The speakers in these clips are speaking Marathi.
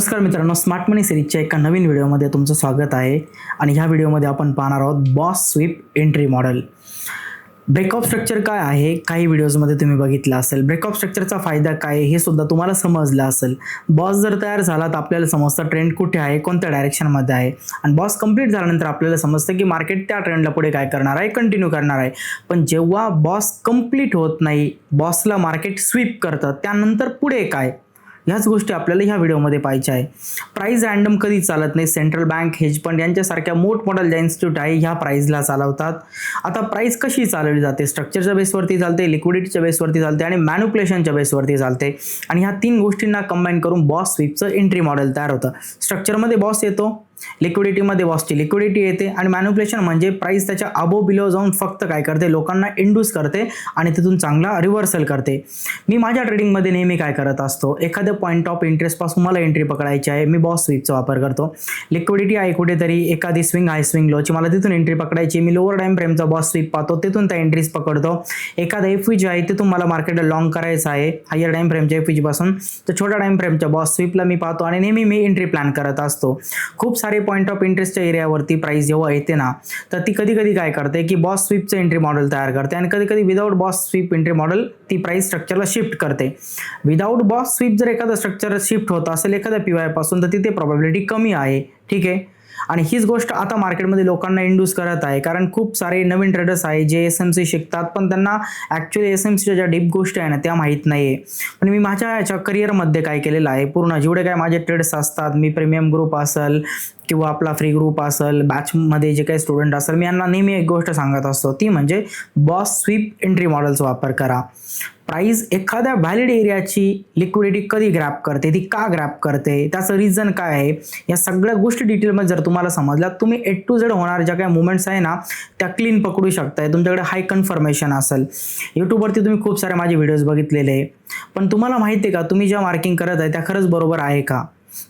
नमस्कार मित्रांनो, स्मार्ट मनी सिरीजच्या एका नवीन व्हिडिओमध्ये तुमचं स्वागत आहे. आणि ह्या व्हिडिओमध्ये आपण पाहणार आहोत boss sweep entry model. Break of structure काय आहे, काही व्हिडिओजमध्ये तुम्ही बघितलं असेल. ब्रेकऑफ स्ट्रक्चरचा फायदा काय हे सुद्धा तुम्हाला समजलं असेल. बॉस जर तयार झाला तर आपल्याला समजतं ट्रेंड कुठे आहे, कोणत्या डायरेक्शनमध्ये आहे. आणि बॉस कंप्लीट झाल्यानंतर आपल्याला समजतं की मार्केट त्या ट्रेंडला पुढे काय करणार आहे, कंटिन्यू करणार आहे. पण जेव्हा बॉस कंप्लीट होत नाही, बॉसला मार्केट स्वीप करतं, त्यानंतर पुढे काय, ह्याच गोष्टी आपल्याला ह्या व्हिडिओमध्ये पाहायच्या आहे. प्राइस रँडम कधी चालत नाही. सेंट्रल बँक, हेज फंड यांच्यासारख्या मोठमोठ्या ज्या इन्स्टिट्यूट आहे ह्या प्राइसला चालवतात. आता प्राइस कशी चालवली जाते? स्ट्रक्चरच्या बेसवरती चालते, लिक्विडिटीच्या बेसवरती चालते आणि मॅन्युप्युलेशनच्या बेसवरती चालते. आणि ह्या तीन गोष्टींना कंबाईन करून बॉस स्वीपचं एंट्री मॉडेल तयार होतं. स्ट्रक्चरमध्ये बॉस येतो, लिक्विडिटीमध्ये बॉसची लिक्विडिटी येते आणि मॅन्युप्युलेशन म्हणजे प्राइस त्याच्या अबो बिलो जाऊन फक्त काय करते, लोकांना इंड्यूस करते आणि तिथून चांगला रिव्हर्सल करते. मी माझ्या ट्रेडिंगमध्ये नेहमी काय करत असतो, एखाद्या पॉईंट ऑफ इंटरेस्ट पासून मला एंट्री पकडायची आहे, मी बॉस स्वीपचा वापर करतो. लिक्विडिटी आहे कुठेतरी, एखादी स्विंग आहे स्विंग लोची, मला तिथून एंट्री पकडायची, मी लोअर टाइम फ्रेमचा बॉस स्वीप पाहतो, तिथून त्या एंट्रीज पकडतो. एखादा एफव्हीजी आहे, तिथून मला मार्केटला लॉंग करायचं आहे हायर टाइम फ्रेमच्या एफव्हीजी पासून, तर छोट्या टाइम फ्रेमच्या बॉस स्वीपला मी पाहतो आणि नेहमी मी एंट्री प्लॅन करत असतो. खूप सारे पॉईंट ऑफ इंटरेस्टच्या एरियावरती प्राइस जेव्हा येते ना, तर ती कधी कधी काय करते की बॉस स्वीपचं एंट्री मॉडेल तयार करते आणि कधी कधी without boss sweep entry model ती प्राइस स्ट्रक्चरला शिफ्ट करते. विदाउट बॉस स्वीप जर एखादा स्ट्रक्चर शिफ्ट होत असेल एखाद्या पीवाय पासून, तर तिथे प्रोबॅबिलिटी कमी आहे. ठीक आहे. आणि हीच गोष्ट आता मार्केटमध्ये लोकांना इंड्यूस करत आहे, कारण खूप सारे नवीन ट्रेडर्स आहे जे एसएमसी शिकतात, पण त्यांना ॲक्च्युली एसएमसीच्या ज्या डीप गोष्टी आहे ना त्या माहीत नाही आहे. पण मी माझ्या याच्या करिअरमध्ये काय केलेलं आहे, पूर्ण जेवढे काय माझे ट्रेड्स असतात, मी प्रीमियम ग्रुप असेल किंवा आपला फ्री ग्रुप असेल, बॅचमध्ये जे काही स्टुडंट असेल, मी यांना नेहमी एक गोष्ट सांगत असतो, ती म्हणजे बॉस स्वीप एंट्री मॉडेलचा वापर करा. प्राइस एखाद्या व्हॅलिड एरियाची लिक्विडिटी कधी ग्रॅप करते, ती का ग्रॅप करते, त्याचं रिझन काय आहे, या सगळ्या गोष्टी डिटेलमध्ये जर तुम्हाला समजल्या, तुम्ही A to Z होणार ज्या काही मुवमेंट्स आहे ना त्या क्लीन पकडू शकताय. तुमच्याकडे हाय कन्फर्मेशन असेल. यूट्यूबवरती तुम्ही खूप सारे माझे व्हिडिओज बघितलेले, पण तुम्हाला माहिती आहे का तुम्ही ज्या मार्किंग करत आहे त्या खरंच बरोबर आहे का?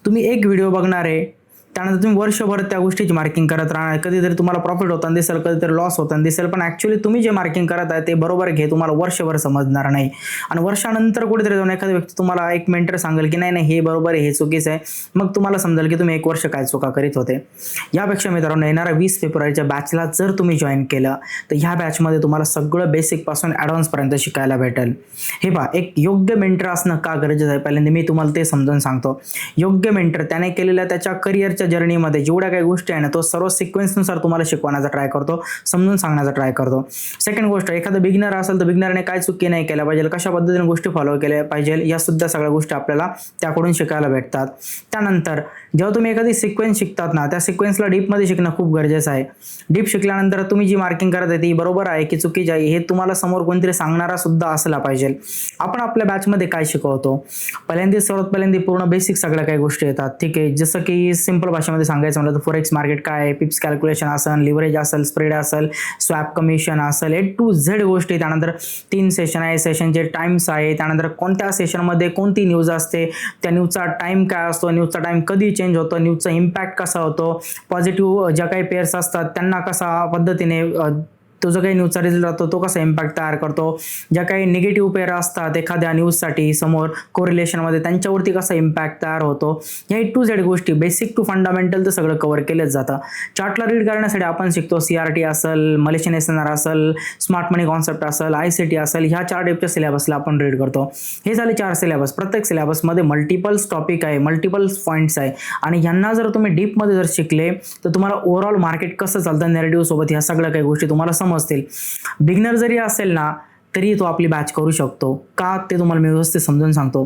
तुम्ही एक व्हिडिओ बघणार आहे, त्यानंतर तुम्ही वर्षभर त्या गोष्टीची मार्किंग करत राहणार. कधीतरी तुम्हाला प्रॉफिट होताना दिसेल, कधीतरी लॉस होताना दिसेल, पण ॲक्च्युली तुम्ही जे मार्किंग करत आहे ते बरोबर घे तुम्हाला वर्षभर समजणार नाही. आणि वर्षानंतर कुठेतरी जाऊन एखादा व्यक्ती तुम्हाला एक मेंटर सांगेल की नाही हे बरोबर आहे, हे चुकीचं आहे, मग तुम्हाला समजेल की तुम्ही एक वर्ष काय चुका करीत होते. यापेक्षा मित्रांनो, येणाऱ्या 20 फेब्रुवारीच्या बॅचला जर तुम्ही जॉईन केलं तर ह्या बॅचमध्ये तुम्हाला सगळं बेसिकपासून ॲडव्हान्सपर्यंत शिकायला भेटेल. हे पहा, एक योग्य मेंटर असणं का गरजेचं आहे, पहिल्यांदा मी तुम्हाला ते समजावून सांगतो. योग्य मेंटर त्याने केलेल्या त्याच्या करिअरच्या जर्नीमध्ये जेवढ्या काही गोष्टी आहे ना, तो सर्व सिक्वेन्सनुसार तुम्हाला शिकवण्याचा ट्राय करतो, समजून सांगण्याचा ट्राय करतो. सेकंड गोष्ट, एखादा बिगिनर असेल तर बिगिनरने काय चुकी नाही केल्या पाहिजे, कशा पद्धतीने गोष्टी फॉलो केल्या पाहिजे, या सुद्धा सगळ्या गोष्टी आपल्याला त्याकडून शिकायला भेटतात. त्यानंतर जेव्हा तुम्ही एखादी सिक्वेन्स शिकतात ना, त्या सिक्वेन्सला डीपमध्ये शिकणं खूप गरजेचं आहे. डीप शिकल्यानंतर तुम्ही जी मार्किंग करत आहे ती बरोबर आहे की चुकीची आहे हे तुम्हाला समोर कोणतरी सांगणारा सुद्धा असला पाहिजे. आपण आपल्या बॅचमध्ये काय शिकवतो, सर्वात पहिल्यांदा पूर्ण बेसिक सगळ्या काही गोष्टी येतात. ठीक आहे. जसं की सिंपल भाषेमध्ये सांगायचं म्हटलं तर फॉरेक्स मार्केट काय आहे, पिप्स कॅल्क्युलेशन असेल, लिव्हरेज असेल, स्प्रेड असेल, स्वॅप कमिशन असेल, A to Z गोष्टी. त्यानंतर 3 सेशन आहे, सेशनचे टाइम्स आहे, त्यानंतर कोणत्या सेशनमध्ये कोणती न्यूज असते, त्या न्यूजचा टाइम काय असतो, न्यूजचा टाइम कधी चेंज होतो, न्यूजचा इम्पॅक्ट कसा होतो, पॉझिटिव्ह ज्या काही पेअर्स असतात त्यांना कसा पद्धतीने तो जो काही न्यूजचा रिझल्ट राहतो तो कसा इम्पॅक्ट तयार करतो, ज्या काही निगेटिव्ह पेअर असतात एखाद्या न्यूजसाठी समोर कोरिलेशनमध्ये त्यांच्यावरती कसा इम्पॅक्ट तयार होतो, ह्या A to Z गोष्टी बेसिक टू फंडामेंटल तर सगळं कव्हर केलंच जातं. चार्टला रीड करण्यासाठी आपण शिकतो CRT असेल, मलेशियन SNR असेल, स्मार्ट मनी कॉन्सेप्ट असेल, ICT असेल, ह्या 4 टाईपच्या सिलेबसला आपण रीड करतो. हे झाले 4 सिलेबस. प्रत्येक सिलेबसमध्ये मल्टिपल्स टॉपिक आहे, मल्टिपल्स पॉईंट्स आहे आणि ह्यांना जर तुम्ही डीपमध्ये जर शिकले तर तुम्हाला ओव्हरऑल मार्केट कसं चालतं नॅरेटिव्ह सोबत ह्या सगळ्या काही गोष्टी तुम्हाला समजतील. बिगनर जरी असेल ना तरी तो आपली बॅच करू शकतो का, ते तुम्हाला मी व्यवस्थित समजून सांगतो.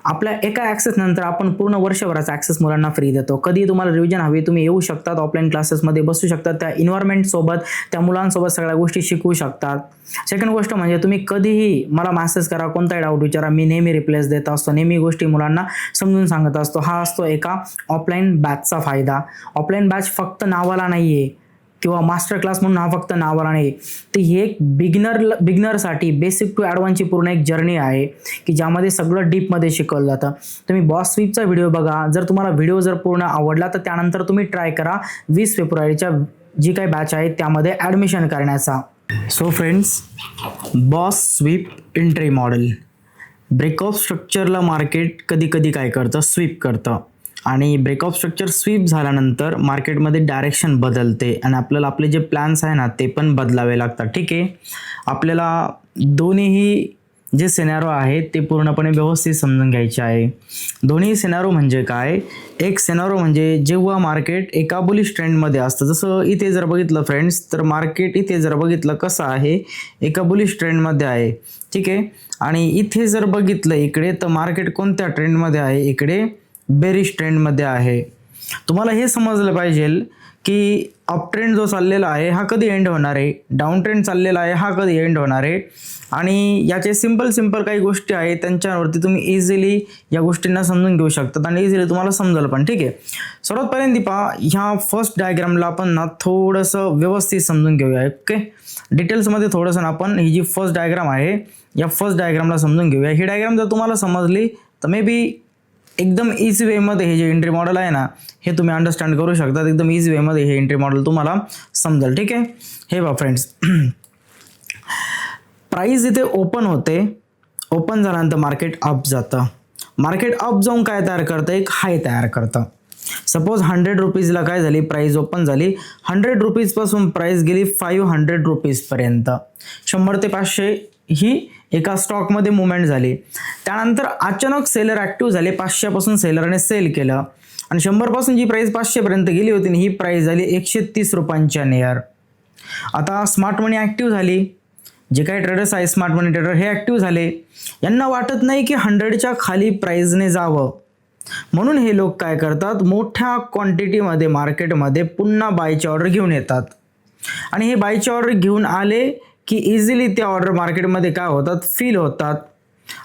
आपल्या एका ॲक्सेस नंतर आपण पूर्ण वर्षभराचा ॲक्सेस मुलांना फ्री देतो. कधी तुम्हाला रिव्हिजन हवी तुम्ही येऊ शकतात, ऑफलाईन क्लासेसमध्ये बसू शकतात, त्या इन्व्हायरमेंट सोबत त्या मुलांसोबत सगळ्या गोष्टी शिकवू शकतात. सेकंड गोष्ट म्हणजे तुम्ही कधीही मला मेसेज करा, कोणताही डाऊट विचारा, मी नेहमी रिप्लायज देत असतो, नेहमी गोष्टी मुलांना समजून सांगत असतो. हा असतो एका ऑफलाईन बॅचचा फायदा. ऑफलाईन बॅच फक्त नावाला नाही आहे किंवा मास्टर क्लास म्हणून हा फक्त नावाला नाही, तर ही एक बिगनरसाठी बेसिक टू ॲडव्हान्सची पूर्ण एक जर्नी आहे की ज्यामध्ये सगळं डीपमध्ये शिकवलं जातं. तुम्ही बॉस स्वीपचा व्हिडिओ बघा. जर तुम्हाला व्हिडिओ जर पूर्ण आवडला तर त्यानंतर तुम्ही ट्राय करा 20 फेब्रुवारीच्या जी काही बॅच आहे त्यामध्ये ॲडमिशन करण्याचा. So friends, boss sweep entry model. Break of स्ट्रक्चरला मार्केट कधी कधी काय करतं, स्वीप करतं. आणि ब्रेकऑफ स्ट्रक्चर स्वीप झाल्यानंतर मार्केटमध्ये डायरेक्शन बदलते आणि आपल्याला आपले जे प्लॅन्स आहे ना ते पण बदलावे लागतात. ठीक आहे, आपल्याला दोन्हीही जे सिनॅरो आहे ते पूर्णपणे व्यवस्थित समजून घ्यायचे आहे. दोन्ही सिनॅरो म्हणजे काय, एक सिनॅरो म्हणजे जेव्हा मार्केट एका बुलिश ट्रेंडमध्ये असतं, जसं इथे जर बघितलं फ्रेंड्स तर मार्केट इथे जर बघितलं कसं आहे, एका बुलिश ट्रेंडमध्ये आहे. ठीक आहे, आणि इथे जर बघितलं इकडे तर मार्केट कोणत्या ट्रेंडमध्ये आहे, इकडे बेरिश ट्रेंडमध्ये आहे. तुम्हाला हे समजलं पाहिजे की अप ट्रेंड जो चाललेला आहे हा कधी एंड होणार आहे, डाऊन ट्रेंड चाललेला आहे हा कधी एंड होणार आहे. आणि याचे सिंपल काही गोष्टी आहेत त्यांच्यावरती तुम्ही इझिली या गोष्टींना समजून घेऊ शकतात आणि इझिली तुम्हाला समजेल पण. ठीक आहे, सर्वात पहिल्यांदा पहा, ह्या फर्स्ट डायग्रामला आपण ना थोडंसं व्यवस्थित समजून घेऊया. ओके, डिटेल्समध्ये थोडंसं आपण ही जी फर्स्ट डायग्राम आहे या फर्स्ट डायग्रामला समजून घेऊया. ही डायग्राम जर तुम्हाला समजली तर मे बी एकदम इझी वेमध्ये हे जे एंट्री मॉडेल आहे ना हे तुम्ही अंडरस्टँड करू शकतात. एकदम इझी वेमध्ये हे एंट्री मॉडेल तुम्हाला समजेल. ठीक आहे, हे बघा फ्रेंड्स, प्राइस इथे ओपन होते, ओपन झाल्यानंतर मार्केट अप जातं. मार्केट अप जाऊन काय तयार करतं, एक हाय तयार करतं. सपोज 100 रुपीजला काय झाली, प्राइस ओपन झाली, 100 रुपीजपासून प्राइस गेली 500 रुपीजपर्यंत. 100 ते 500 ही एका स्टॉकमध्ये मुवमेंट झाली. त्यानंतर अचानक सेलर ॲक्टिव्ह झाले, 500 पासून सेलरने सेल केलं आणि 100 पासून जी प्राइस 500 पर्यंत गेली होती ही प्राइस झाली 130 रुपयांच्या नियर. आता स्मार्ट मनी ॲक्टिव्ह झाली, जे काही ट्रेडर्स आहे स्मार्ट मनी ट्रेडर हे ॲक्टिव्ह झाले. यांना वाटत नाही की 100च्या खाली प्राइसने जावं, म्हणून हे लोक काय करतात, मोठ्या क्वांटिटीमध्ये मार्केटमध्ये पुन्हा बायची ऑर्डर घेऊन येतात. आणि हे बायची ऑर्डर घेऊन आले की इझिली त्या ऑर्डर मार्केटमध्ये काय होतात, फिल होतात.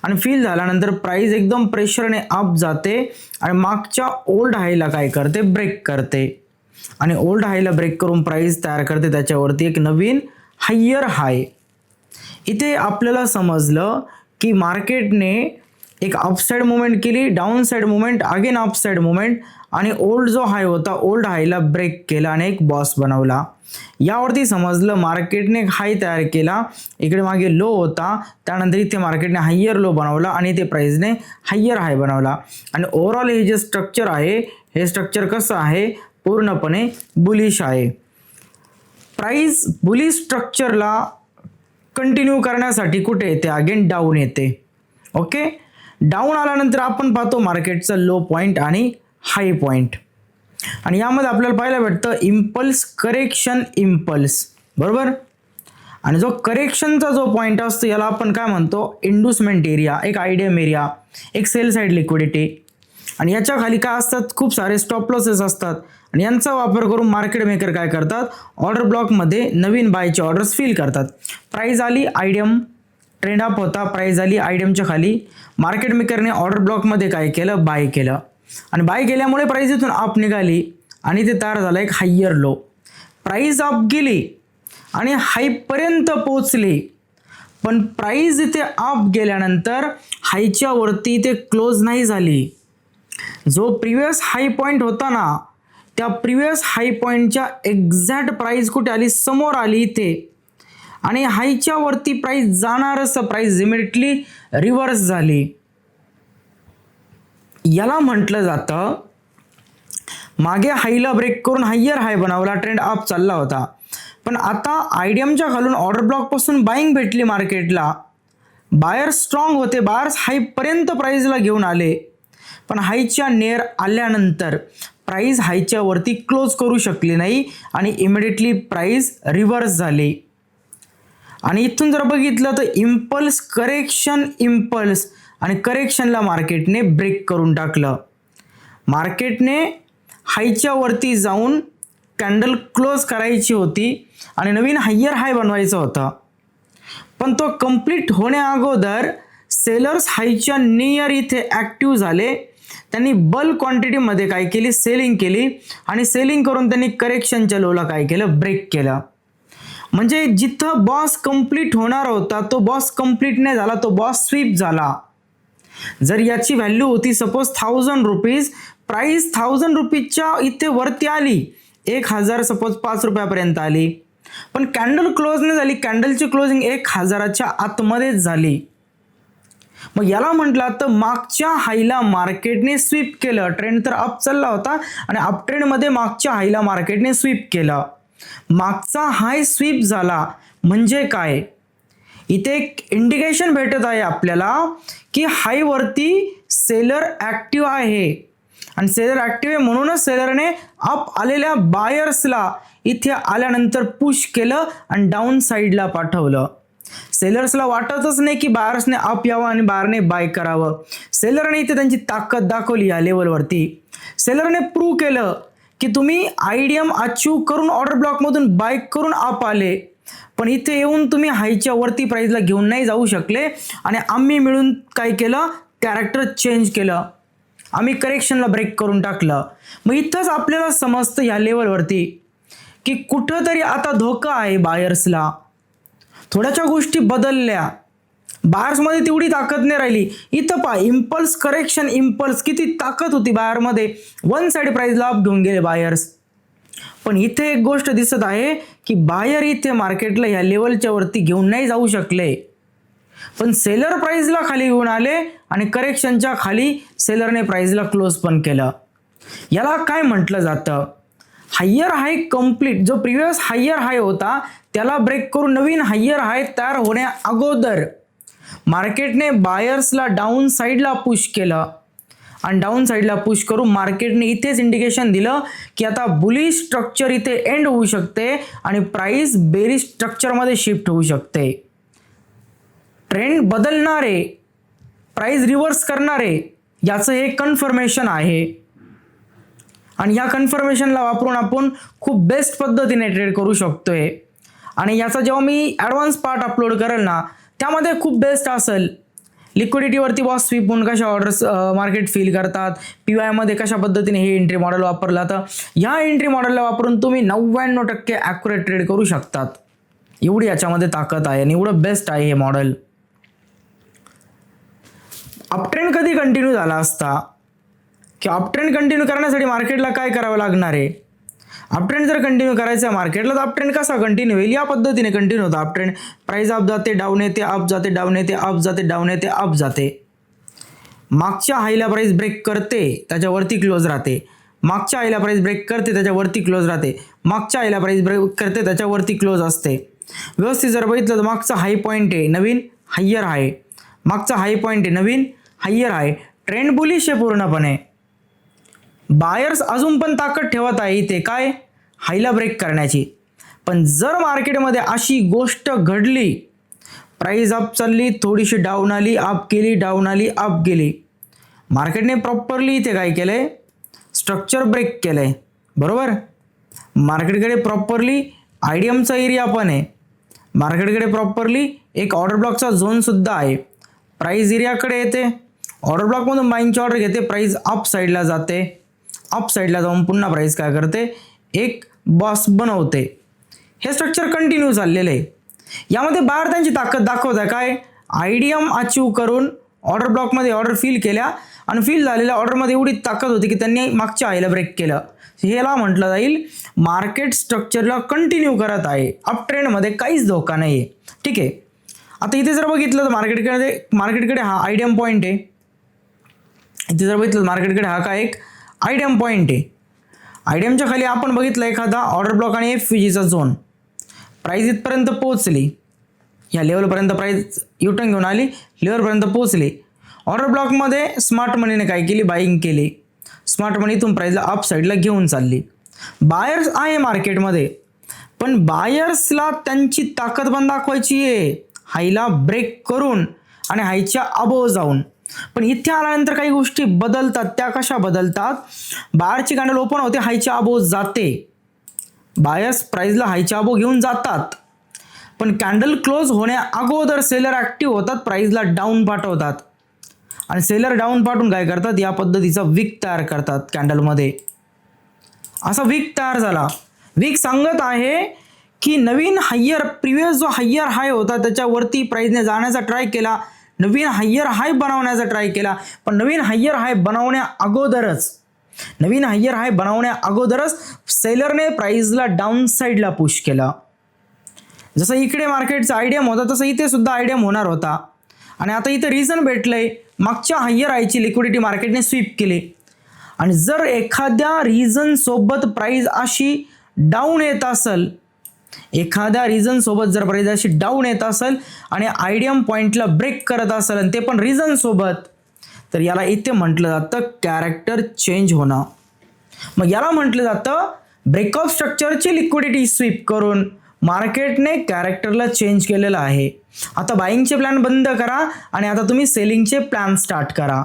आणि फिल झाल्यानंतर प्राइस एकदम प्रेशरने अप जाते आणि मागच्या ओल्ड हायला काय करते, ब्रेक करते. आणि ओल्ड हायला ब्रेक करून प्राइस तयार करते त्याच्यावरती एक नवीन हायर हाय. इथे आपल्याला समजलं की मार्केटने एक अपसाइड मुवमेंट केली, down side movement, again upside movement आणि ओल्ड जो हाय होता ओल्ड हायला ब्रेक केला आणि एक बॉस बनवला. यावरती समजलं मार्केटने हाय तयार केला, इकडे मागे लो होता, त्यानंतर इथे मार्केटने हायर लो बनवला आणि इथे प्राइसने हायर हाय बनवला. आणि ओव्हरऑल हे जे स्ट्रक्चर आहे हे स्ट्रक्चर कसं आहे, पूर्णपणे बुलिश आहे. प्राइस बुलिश स्ट्रक्चरला कंटिन्यू करण्यासाठी कुठे येते, अगेन डाऊन येते. ओके, डाऊन आल्यानंतर आपण पाहतो मार्केटचा लो पॉईंट आणि हाय पॉईंट. आणि यामध्ये आपल्याला पाहायला भेटतं इम्पल्स, करेक्शन, इम्पल्स, बरोबर. आणि जो करेक्शनचा जो पॉईंट असतो याला आपण काय म्हणतो, इंड्युसमेंट एरिया, एक आयडियम एरिया, एक सेल साईड लिक्विडिटी. आणि याच्या खाली काय असतात, खूप सारे स्टॉप लॉसेस असतात आणि यांचा वापर करून मार्केट मेकर काय करतात, ऑर्डर ब्लॉकमध्ये नवीन बायचे ऑर्डर्स फिल करतात. प्राइस आली, आयडियम ट्रेंड अप होता, प्राइस आली आयडियमच्या खाली, मार्केट मेकरने ऑर्डर ब्लॉकमध्ये काय केलं, बाय केलं. आणि बाय केल्यामुळे प्राइस इथून अप निघाली आणि ते तयार झालं एक हायर लो. प्राइस अप गेली आणि हायपर्यंत पोहोचली, पण प्राइस इथे अप गेल्यानंतर हायच्या वरती इथे क्लोज नाही झाली. जो प्रिव्हियस हाय पॉईंट होता ना त्या प्रिव्हियस हाय पॉईंटच्या एक्झॅक्ट प्राइस कुठे आली, समोर आली इथे. आणि हायच्या वरती प्राइस जाणारच प्राइस इमिडिएटली रिव्हर्स झाली. याला म्हटलं जातं मागे हायला ब्रेक करून हायर हाय बनवला, ट्रेंड अप चालला होता, पण आता आयडियमच्या खालून ऑर्डर ब्लॉक पासून बाईंग भेटली मार्केटला, बायर्स स्ट्रॉंग होते, बायर्स हायपर्यंत प्राइसला घेऊन आले, पण हायच्या नियर आल्यानंतर प्राइस हायच्या वरती क्लोज करू शकली नाही आणि इमिडिएटली प्राइस रिव्हर्स झाली. आणि इथून जर बघितलं तर इम्पल्स, करेक्शन, इम्पल्स आणि करेक्शनला मार्केटने ब्रेक करून टाकलं. मार्केटने हायच्या वरती जाऊन कॅन्डल क्लोज करायची होती आणि नवीन हायर हाय बनवायचं होतं, पण तो कंप्लीट होण्या अगोदर सेलर्स हायच्या नियर इथे ॲक्टिव्ह झाले. त्यांनी बल्क क्वांटिटीमध्ये काय केली, सेलिंग केली आणि सेलिंग करून त्यांनी करेक्शनच्या लोला काय केलं, ब्रेक केलं. म्हणजे जिथं बॉस कंप्लीट होणार होता तो बॉस कंप्लीट नाही झाला, तो बॉस स्वीप झाला. जर याची व्हॅल्यू होती सपोज 1000 रुपीज, प्राइस 1000 रुपीजच्या इथे वरती आली, 1000 सपोज 5 रुपयापर्यंत आली, पण कॅन्डल क्लोज नाही झाली, कॅन्डलची क्लोजिंग 1000च्या आतमध्येच झाली. मग याला म्हटलं तर मागच्या हायला मार्केटने स्वीप केलं. ट्रेंड तर अप चालला होता आणि अप ट्रेंडमध्ये मागच्या हायला मार्केटने स्वीप केलं. मागचा हाय स्वीप झाला म्हणजे काय, इथे एक इंडिकेशन भेटत आहे आपल्याला की हायवरती सेलर ॲक्टिव्ह आहे आणि सेलर ॲक्टिव्ह आहे म्हणूनच सेलरने अप आलेल्या बायर्सला इथे आल्यानंतर पुश केलं आणि डाऊन साईडला पाठवलं. सेलर्सला वाटतच नाही की बायर्सने अप यावं आणि बायरने बाय करावं. सेलरने इथे त्यांची ताकद दाखवली या लेवलवरती. सेलरने प्रूव्ह केलं की तुम्ही आयडीएम अचीव करून ऑर्डर ब्लॉकमधून बाय करून अप आले, पण इथे येऊन तुम्ही हायच्या वरती प्राइसला घेऊन नाही जाऊ शकले आणि आम्ही मिळून काय केलं, कॅरेक्टर चेंज केलं, आम्ही करेक्शनला ब्रेक करून टाकलं. मग इथंच आपल्याला समजतं या लेवलवरती की कुठंतरी आता धोका आहे बायर्सला. थोड्याशा गोष्टी बदलल्या, बायर्समध्ये तेवढी ताकद नाही राहिली. इथं पहा इम्पल्स करेक्शन, इम्पल्स किती ताकद होती बायरमध्ये, वन साइड प्राइसला अप घेऊन गेले बायर्स. पण इथे एक गोष्ट दिसत आहे की बायर इथे मार्केटला या लेवलच्या वरती घेऊन नाही जाऊ शकले, पण सेलर प्राइसला खाली घेऊन आले आणि करेक्शनच्या खाली सेलरने प्राइसला क्लोज पण केलं. याला काय म्हटलं जातं, हायर हाय कंप्लीट. जो प्रिव्हियस हायर हाय होता त्याला ब्रेक करून नवीन हायर हाय तयार होण्या अगोदर मार्केटने बायर्सला डाऊन साईडला पुश केलं आणि डाऊन साईडला पुश करून मार्केटने इथेच इंडिकेशन दिलं की आता बुलिश स्ट्रक्चर इथे एंड होऊ शकते आणि प्राइस बेरिश स्ट्रक्चरमध्ये शिफ्ट होऊ शकते. ट्रेंड बदलणारे, प्राइस रिव्हर्स करणारे, याचं हे कन्फर्मेशन आहे आणि या कन्फर्मेशनला वापरून आपण खूप बेस्ट पद्धतीने ट्रेड करू शकतोय. आणि याचा जेव्हा मी ॲडव्हान्स पार्ट अपलोड करेल ना त्यामध्ये खूप बेस्ट असेल. लिक्विडिटीवरती बॉस स्वीप होऊन कशा ऑर्डर्स मार्केट फील करतात, PY कशा पद्धतीने हे एंट्री मॉडेल वापरलं तर ह्या एंट्री मॉडेलला वापरून तुम्ही 99% ॲक्युरेट ट्रेड करू शकतात. एवढी याच्यामध्ये ताकद आहे आणि एवढं बेस्ट आहे हे मॉडेल. अपट्रेंड कधी कंटिन्यू झाला असता की अपट्रेंड कंटिन्यू करण्यासाठी मार्केटला काय करावं लागणार आहे, अपट्रेंड जर कंटिन्यू करायचं आहे मार्केटला तर अपट्रेंड कसा कंटिन्यू होईल, या पद्धतीने कंटिन्यू होता अपट्रेंड. प्राइस अप जाते डाऊन येते, अप जाते डाऊन येते, अप जाते डाऊन येते, अप जाते. मागच्या हायला प्राइस ब्रेक करते त्याच्यावरती क्लोज राहते, मागच्या हायला प्राइस ब्रेक करते त्याच्यावरती क्लोज राहते, मागच्या हायला प्राइस ब्रेक करते त्याच्यावरती क्लोज असते. व्यवस्थित जर बघितलं तर मागचा हाय पॉईंट आहे नवीन हायर हाय, मागचा हाय पॉईंट आहे नवीन हायर हाय. ट्रेंड बुलिश आहे पूर्णपणे. बायर्स अजून पण ताकद ठेवत आहे इथे काय, हायला ब्रेक करण्याची. पण जर मार्केटमध्ये अशी गोष्ट घडली, प्राइस अप चालली, थोडीशी डाऊन आली, अप गेली, डाऊन आली, अप गेली, मार्केटने प्रॉपरली इथे काय केलंय, स्ट्रक्चर ब्रेक केलंय, बरोबर. मार्केटकडे प्रॉपरली आयडीएमचा एरिया पण आहे, मार्केटकडे प्रॉपरली एक ऑर्डर ब्लॉकचा झोन सुद्धा आहे. प्राइस एरियाकडे येते, ऑर्डर ब्लॉकमधून बाईंगची ऑर्डर घेते, प्राइस अप साईडला जाते, अप साईडला जाऊन पुन्हा प्राइस काय करते, एक बॉस बनवते. हे स्ट्रक्चर कंटिन्यू चाललेलं आहे. यामध्ये बाहेर त्यांची ताकद दाखवत आहे काय, आयडीएम अचीव करून ऑर्डर ब्लॉकमध्ये ऑर्डर फिल केल्या आणि फिल झालेल्या ऑर्डरमध्ये एवढी ताकद होती की त्यांनी मागच्या हायला ब्रेक केलं. ह्याला म्हटलं जाईल मार्केट स्ट्रक्चरला कंटिन्यू करत आहे, अप ट्रेंडमध्ये काहीच धोका नाही आहे. ठीक आहे. आता इथे जर बघितलं तर मार्केटकडे हा आयडीएम पॉईंट आहे. इथे जर बघितलं मार्केटकडे हा काय एक आयडीएम पॉईंट आहे. आयडीएमच्या खाली आपण बघितलं एखादा ऑर्डर ब्लॉक आणि FVGचा झोन. प्राइस इथपर्यंत पोहोचली, या लेवलपर्यंत प्राइस युटर्न घेऊन आली, लेवलपर्यंत पोहोचली. ऑर्डर ब्लॉकमध्ये स्मार्ट मनीने काय केली, बाईंग केली. स्मार्ट मनी इथून प्राइसला अप साईडला घेऊन चालली. बायर्स आहे मार्केटमध्ये, पण बायर्सला त्यांची ताकद पण दाखवायची आहे हायला ब्रेक करून आणि हायच्या अबोव जाऊन. पण इथे आल्यानंतर काही गोष्टी बदलतात. त्या कशा बदलतात, बायरची कॅन्डल ओपन होते, हायच्या अबोव जाते, बायर्स प्राइसला हायच्या अबोव घेऊन जातात, पण कॅन्डल क्लोज होण्या अगोदर सेलर ॲक्टिव्ह होतात, प्राइसला डाऊन पाठवतात आणि सेलर डाऊन पाठवून काय करतात, या पद्धतीचा विक तयार करतात कॅन्डलमध्ये. असा विक तयार झाला. विक सांगत आहे की नवीन हायर, प्रिव्हियस जो हायर हाय होता त्याच्यावरती प्राइसने जाण्याचा ट्राय केला, नवीन हायर हाय बनवण्याचा ट्राय केला, पण नवीन हायर हाय बनवण्या अगोदरच सेलरने प्राइसला डाऊन साईडला पुश केला. जसं इकडे मार्केटचा आयडीएम होता तसं इथे सुद्धा आयडीएम होणार होता आणि आता इथं रिझन भेटलंय, मागच्या हायर हायची लिक्विडिटी मार्केटने स्वीप केली आणि जर एखाद्या रिझन सोबत प्राइस अशी डाऊन येत असेल, एखाद्या रिझन सोबत जर प्राइस अशी डाऊन येत असेल आणि आयडियम पॉइंटला ब्रेक करत असेल आणि ते पण रिझन सोबत, तर याला इथे म्हटलं जातं कॅरेक्टर चेंज होणं. मग याला म्हटलं जातं ब्रेकऑफ स्ट्रक्चरची लिक्विडिटी स्वीप करून मार्केटने कॅरेक्टरला चेंज केलेलं आहे. आता बाईंगचे प्लॅन बंद करा आणि आता तुम्ही सेलिंगचे प्लॅन स्टार्ट करा.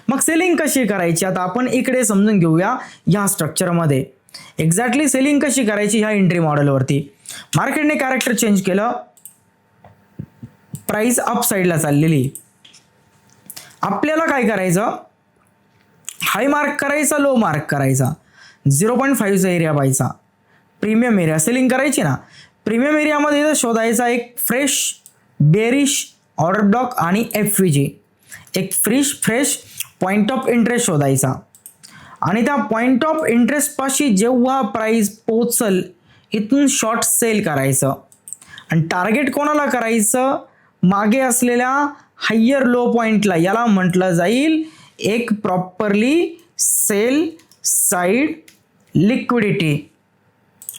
मग सेलिंग कशी करायची आता आपण इकडे समजून घेऊया. ह्या स्ट्रक्चरमध्ये एक्झॅक्टली सेलिंग कशी करायची ह्या एंट्री मॉडेलवरती. मार्केटने कॅरेक्टर चेंज केलं, प्राइस अप साईडला चाललेली. आपल्याला काय करायचं, हाय मार्क करायचा, लो मार्क करायचा, 0.5चा एरिया पाहायचा, प्रीमियम एरिया सेलिंग करायची ना. प्रीमियम एरियामध्ये शोधायचा एक फ्रेश बेरिश ऑर्डर ब्लॉक आणि FVG, एक फ्रेश पॉईंट ऑफ इंटरेस्ट शोधायचा आणि त्या पॉईंट ऑफ इंटरेस्ट पाशी जेव्हा प्राइस पोचल इथून शॉर्ट सेल करायचं आणि टार्गेट कोणाला करायचं, मागे असलेल्या हायर लो पॉइंटला. याला म्हटलं जाईल एक properly sell side liquidity.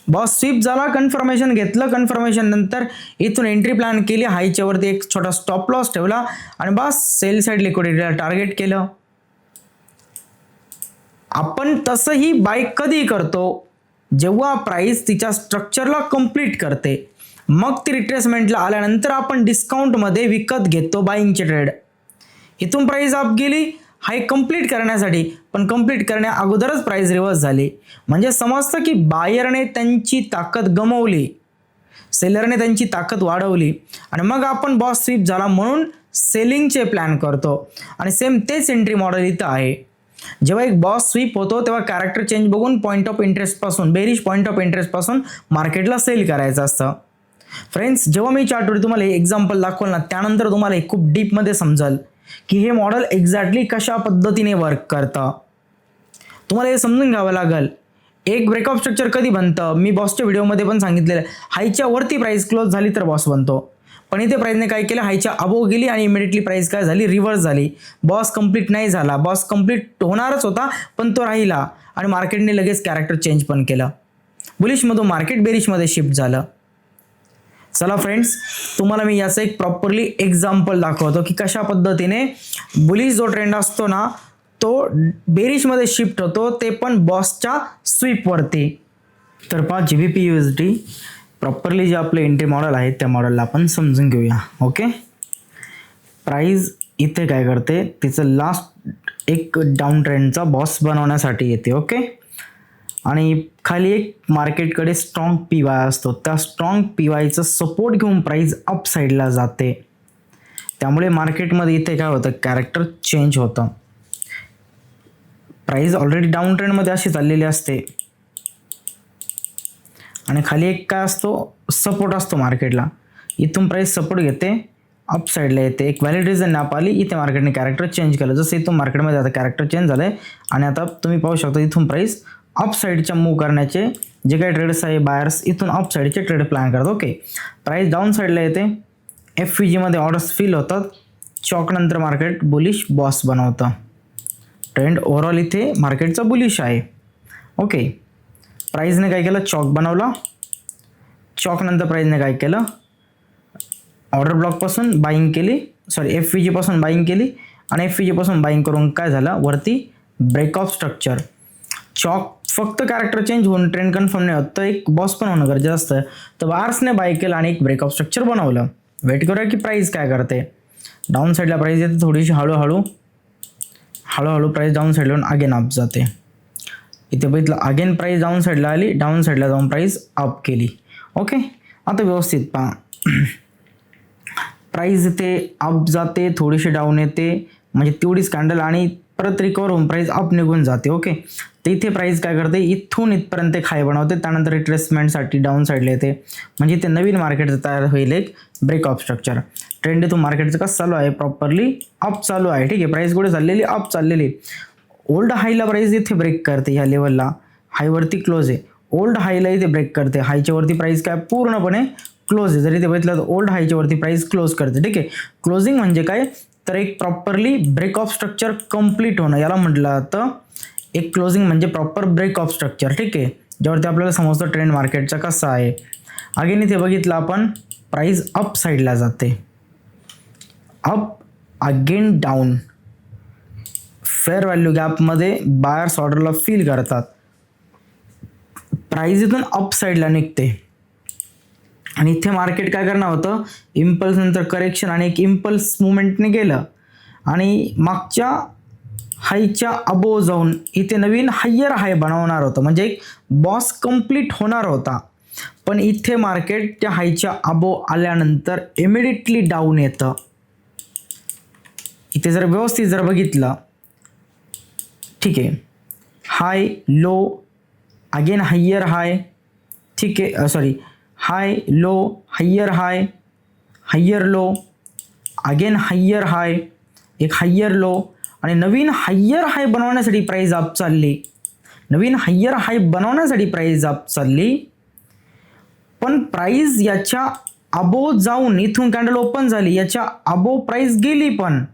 Boss sweep झाला, कन्फर्मेशन घेतलं, कन्फर्मेशन नंतर इथून एंट्री प्लॅन केली, हायच्या वरती एक छोटा स्टॉप लॉस ठेवला आणि बस सेल साइड लिक्विडिटीला टार्गेट केलं. आपण तसंही बाय कधी करतो, जेव्हा प्राइस तिच्या स्ट्रक्चरला कंप्लीट करते, मग ती रिट्रेसमेंटला आल्यानंतर आपण डिस्काउंटमध्ये विकत घेतो बाईंगचे ट्रेड. इथून प्राइस अप गेली हाय कंप्लीट करण्यासाठी, पण कंप्लीट करण्या अगोदरच प्राइस रिव्हर्स झाली, म्हणजे समजतं की बायरने त्यांची ताकद गमावली, सेलरने त्यांची ताकद वाढवली आणि मग आपण बॉस स्वीप झाला म्हणून सेलिंगचे प्लॅन करतो. आणि सेम तेच एंट्री मॉडेल इथं आहे. जेव्हा एक बॉस स्वीप होतो तेव्हा कॅरेक्टर चेंज बघून पॉईंट ऑफ इंटरेस्ट पासून, बेरिश पॉईंट ऑफ इंटरेस्ट पासून मार्केटला सेल करायचं असतं. फ्रेंड्स, जेव्हा मी चार्टवरती तुम्हाला एक्झाम्पल दाखवलं ना, त्यानंतर तुम्हाला एक खूप डीपमध्ये समजेल की हे मॉडेल एक्झॅक्टली कशा पद्धतीने वर्क करतं. तुम्हाला हे समजून घ्यावं लागेल. एक ब्रेकअप स्ट्रक्चर कधी बनतं, मी बॉसच्या व्हिडिओमध्ये पण सांगितलेलं, हायच्या वरती प्राइस क्लोज झाली तर बॉस बनतो. पण इथे प्राइसने काय केलं, हायच्या अबोव गेली आणि इमिडिएटली प्राइस काय झाली, रिव्हर्स झाली. बॉस कंप्लीट नाही झाला, बॉस कंप्लीट होणारच होता पण तो राहिला आणि मार्केटने लगेच कॅरेक्टर चेंज पण केलं. बुलिशमधून मार्केट बेरिशमध्ये शिफ्ट झालं. चला फ्रेंड्स, तुम्हाला मी याचं एक प्रॉपरली एक्झाम्पल दाखवतो की कशा पद्धतीने बुलिश जो ट्रेंड असतो ना तो बेरिशमध्ये शिफ्ट होतो, ते पण बॉसच्या स्वीपवरती. तर पहा GBP USD प्रॉपरली जे आपलं एंट्री मॉडेल आहे त्या मॉडेलला आपण समजून घेऊया. ओके, प्राइस इथे काय करते, तिचं लास्ट एक डाऊन ट्रेंडचा बॉस बनवण्यासाठी येते. ओके, आणि खाली एक मार्केटकडे स्ट्रॉंग PY असतो, त्या स्ट्रॉंग PYचा सपोर्ट घेऊन प्राइस अप साईडला जाते. त्यामुळे मार्केटमध्ये इथे काय होतं, कॅरेक्टर चेंज होतं. प्राइस ऑलरेडी डाऊन ट्रेंडमध्ये अशी चाललेली असते आणि खाली एक काय असतो, सपोर्ट असतो मार्केटला. इथून प्राइस सपोर्ट घेते, अप साईडला येते. एक व्हॅलिड रिझन नाप आली, इथे मार्केटने कॅरेक्टर चेंज केलं. जसं इथून मार्केटमध्ये आता कॅरेक्टर चेंज झालं आहे आणि आता तुम्ही पाहू शकता इथून प्राइस अप साईडच्या मूव्ह करण्याचे जे काही ट्रेड्स आहे, बायर्स इथून अप साईडचे ट्रेड प्लॅन करतात. ओके, प्राइस डाऊन साईडला येते, FVGमध्ये ऑर्डर्स फिल होतात, चॉक नंतर मार्केट बुलिश बॉस बनवतं. ट्रेंड ओव्हरऑल इथे मार्केटचा बुलिश आहे. ओके, प्राइसने काय केलं, चॉक बनवला. चॉक नंतर प्राइसने काय केलं, ऑर्डर ब्लॉकपासून बाईंग केली, FVG पासून बाईंग केली आणि FVG पासून बाईंग करून काय झालं, वरती ब्रेकऑफ स्ट्रक्चर. चॉक फक्त कॅरेक्टर चेंज होऊन ट्रेंड कन्फर्म नाही होत, तर एक बॉस पण होणं गरजेचं असतं. तर बार्सने बाय केलं आणि एक ब्रेकऑफ स्ट्रक्चर बनवलं. वेट करूया की प्राइस काय करते. डाऊन साईडला प्राइस येते, थोडीशी हळूहळू प्राइस डाऊन साईडला अगेन अप जाते. इथे बघितलं अगेन प्राइस डाऊन साईडला आली, डाऊन साईडला जाऊन प्राइस अप केली. ओके, आता व्यवस्थित पहा, प्राइस इथे अप जाते, थोडीशी डाऊन येते, म्हणजे तेवढीच कॅन्डल आणि परत रिकवर होऊन प्राइस अप निघून जाते. ओके, तर इथे प्राइस काय करते, इथून इथपर्यंत खाय बनवते, त्यानंतर रिट्रेसमेंटसाठी डाऊन साईडला येते, म्हणजे ते नवीन मार्केट तयार होईल एक ब्रेकऑफ स्ट्रक्चर. ट्रेंड इथून मार्केटचं कसं चालू आहे, प्रॉपरली अप चालू आहे. ठीक आहे, प्राइस कुठे चाललेली, अप चाललेली. ओल्ड हायला प्राइस इथे ब्रेक करते, ह्या लेवलला हायवरती क्लोज आहे. ओल्ड हायला इथे ब्रेक करते, हायच्या वरती प्राइस काय पूर्णपणे क्लोज आहे. जरी ते बघितलं तर ओल्ड हायच्या वरती प्राइस क्लोज करते. ठीक आहे, क्लोजिंग म्हणजे काय तर एक properly break of structure complete होणं, याला म्हटलं जातं एक क्लोजिंग म्हणजे प्रॉपर ब्रेक ऑफ स्ट्रक्चर. ठीक आहे, ज्यावरती आपल्याला समजतं ट्रेंड मार्केटचा कसा आहे. अगेन इथे बघितलं आपण प्राइस अप साईडला जाते, up again down, fair value गॅपमध्ये बायर्स ऑर्डरला फील करतात, प्राइस इथून अप साईडला निघते आणि इथे मार्केट काय करणार होतं, इम्पल्स नंतर करेक्शन आणि एक इम्पल्स मुवमेंटने गेलं आणि मागच्या हायच्या अबो जाऊन इथे नवीन हायर हाय बनवणार होतं, म्हणजे एक बॉस कंप्लीट होणार होता. पण इथे मार्केट त्या हायच्या अबो आल्यानंतर इमिडिएटली डाऊन येतं. इथे जर व्यवस्थित जर बघितलं, ठीक आहे, हाय लो अगेन हायर हाय, ठीक आहे, सॉरी हाय लो हायर हाय, हायर लो अगेन हायर हाय, एक हायर लो आणि नवीन हायर हाय बनवण्यासाठी प्राइस अप चालली, नवीन हायर हाय बनवण्यासाठी प्राइस अप चालली. पण प्राइस याच्या अबो जाऊन इथून कॅन्डल ओपन झाली, याच्या अबो प्राइस गेली पण.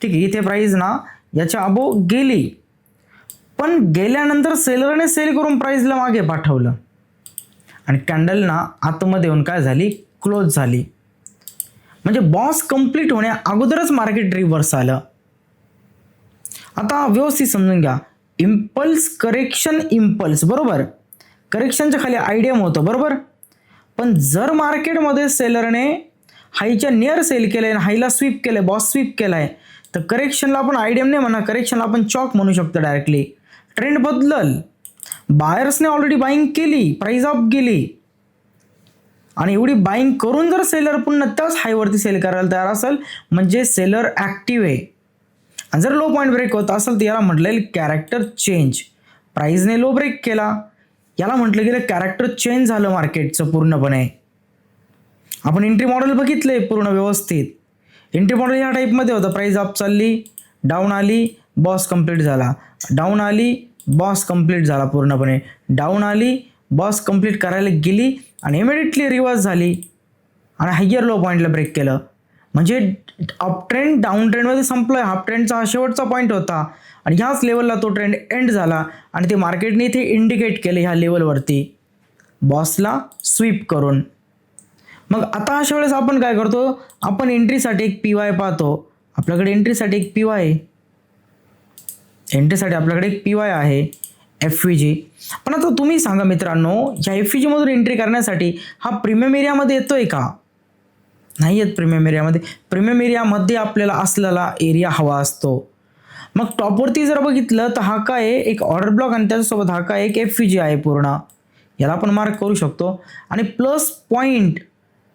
ठीक आहे, इथे प्राइस ना याच्या अबो गेली, पण गेल्यानंतर सेलरने सेल करून प्राइसला मागे पाठवलं आणि कॅन्डल ना आतमध्ये येऊन काय झाली, क्लोज झाली. म्हणजे बॉस कंप्लीट होण्या अगोदरच मार्केट रिव्हर्स आलं. आता व्यवस्थित समजून घ्या, इम्पल्स करेक्शन इम्पल्स बरोबर, करेक्शनच्या खाली आयडियम होतं बरोबर. पण जर मार्केटमध्ये सेलरने हायच्या नियर सेल केलंय, हायला स्वीप केलंय, बॉस स्वीप केलाय, तर करेक्शनला आपण आयडियम नाही म्हणा, करेक्शनला आपण चॉक म्हणू शकतो डायरेक्टली. ट्रेंड बदलल, बायर्सने ऑलरेडी बाईंग केली, प्राइस अप गेली आणि एवढी बाईंग करून जर सेलर पुन्हा त्याच हायवरती सेल करायला तयार असेल म्हणजे सेलर ॲक्टिव्ह आहे. आणि जर लो पॉईंट ब्रेक होत असेल तर याला म्हटलं येईल कॅरेक्टर चेंज. प्राइसने लो ब्रेक केला, याला म्हटलं गेलं कॅरेक्टर चेंज झालं मार्केटचं पूर्णपणे. आपण एंट्री मॉडेल बघितलंय पूर्ण व्यवस्थित. एंट्री मॉडेल ह्या टाईपमध्ये होतं, प्राइस अप चालली, डाऊन आली, बॉस कंप्लीट झाला, डाऊन आली, बॉस कंप्लीट झाला, पूर्णपणे डाऊन आली, बॉस कंप्लीट करायला गेली आणि इमिडिएटली रिव्हर्स झाली आणि हायर लो पॉईंटला ब्रेक केलं. म्हणजे अप ट्रेंड डाऊन ट्रेंडमध्ये संपलं, हाफ ट्रेंडचा हा शेवटचा पॉईंट होता आणि ह्याच लेवलला तो ट्रेंड एंड झाला आणि ते मार्केटने इथे इंडिकेट केले ह्या लेवलवरती बॉसला स्वीप करून. मग आता अशा वेळेस आपण काय करतो, आपण एंट्रीसाठी एक PY पाहतो. आपल्याकडे एंट्रीसाठी एक PY आहे, एंट्रीसाठी आपल्याकडे एक PY आहे FVG. पण आता तुम्ही सांगा मित्रांनो, ह्या FVG मधून एंट्री करण्यासाठी हा प्रीमियम एरियामध्ये येतोय का, नाही येत. प्रीमियम एरियामध्ये, प्रीमियम एरियामध्ये आपल्याला असलेला एरिया हवा असतो. मग टॉपवरती जर बघितलं तर हा काय आहे, एक ऑर्डर ब्लॉक आणि त्याच्यासोबत हा काय एक FVG आहे पूर्ण, याला आपण मार्क करू शकतो. आणि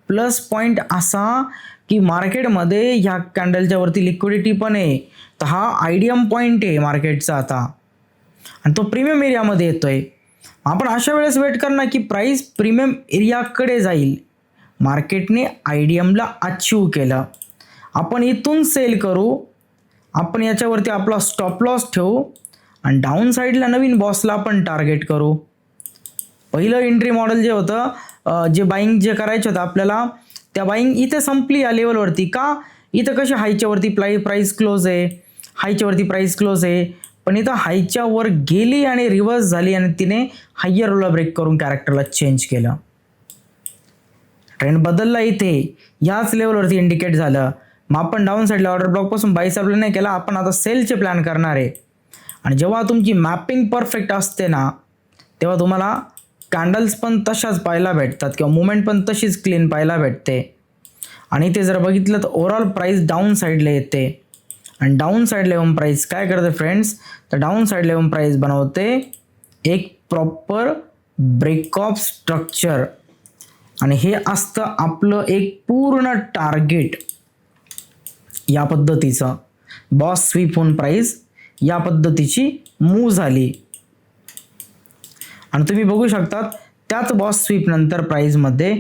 प्लस पॉईंट असा की मार्केटमध्ये ह्या कॅन्डलच्या वरती लिक्विडिटी पण आहे, तर हा आयडियम पॉईंट आहे मार्केटचा आता आणि तो प्रीमियम एरियामध्ये येतोय. आपण अशा वेळेस वेट करणार की प्राइस प्रीमियम एरियाकडे जाईल. मार्केटने आयडियमला अचीव केलं, आपण इथून सेल करू, आपण याच्यावरती आपला स्टॉप लॉस ठेवू आणि डाऊन साईडला नवीन बॉसला आपण टार्गेट करू. पहिलं एंट्री मॉडेल जे होतं, जे बाईंग जे करायचं होतं आपल्याला, त्या बाईंग इथे संपली या लेवलवरती. का, इथं कशी हायच्या वरती प्राइस क्लोज आहे, हायच्या वरती प्राइस क्लोज आहे, पण इथं हायच्या वर गेली आणि रिव्हर्स झाली आणि तिने हायर लोला ब्रेक करून कॅरेक्टरला चेंज केलं. ट्रेंड बदलला, इथे याच लेवलवरती इंडिकेट झालं. मग आपण डाऊन साईडला ऑर्डर ब्लॉकपासून बाय साईडला नाही केला, आपण आता सेलचे प्लॅन करणार आहे. आणि जेव्हा तुमची मॅपिंग परफेक्ट असते ना, तेव्हा तुम्हाला कॅन्डल्स पण तशाच पाहायला भेटतात किंवा मुवमेंट पण तशीच क्लीन पाहायला भेटते. आणि ते जर बघितलं तर ओव्हरऑल प्राइस डाऊन साईडला येते आणि डाऊन साईडला येऊन प्राइस काय करते फ्रेंड्स, तर डाऊन साईडला येऊन प्राइस बनवते एक प्रॉपर ब्रेक ऑफ स्ट्रक्चर. आणि हे असतं आपलं एक पूर्ण टार्गेट. या पद्धतीचं बॉस स्वीप होऊन प्राइस या पद्धतीची मूव झाली आणि तुम्ही बघू शकतात त्याच बॉस स्वीप नंतर प्राइसमध्ये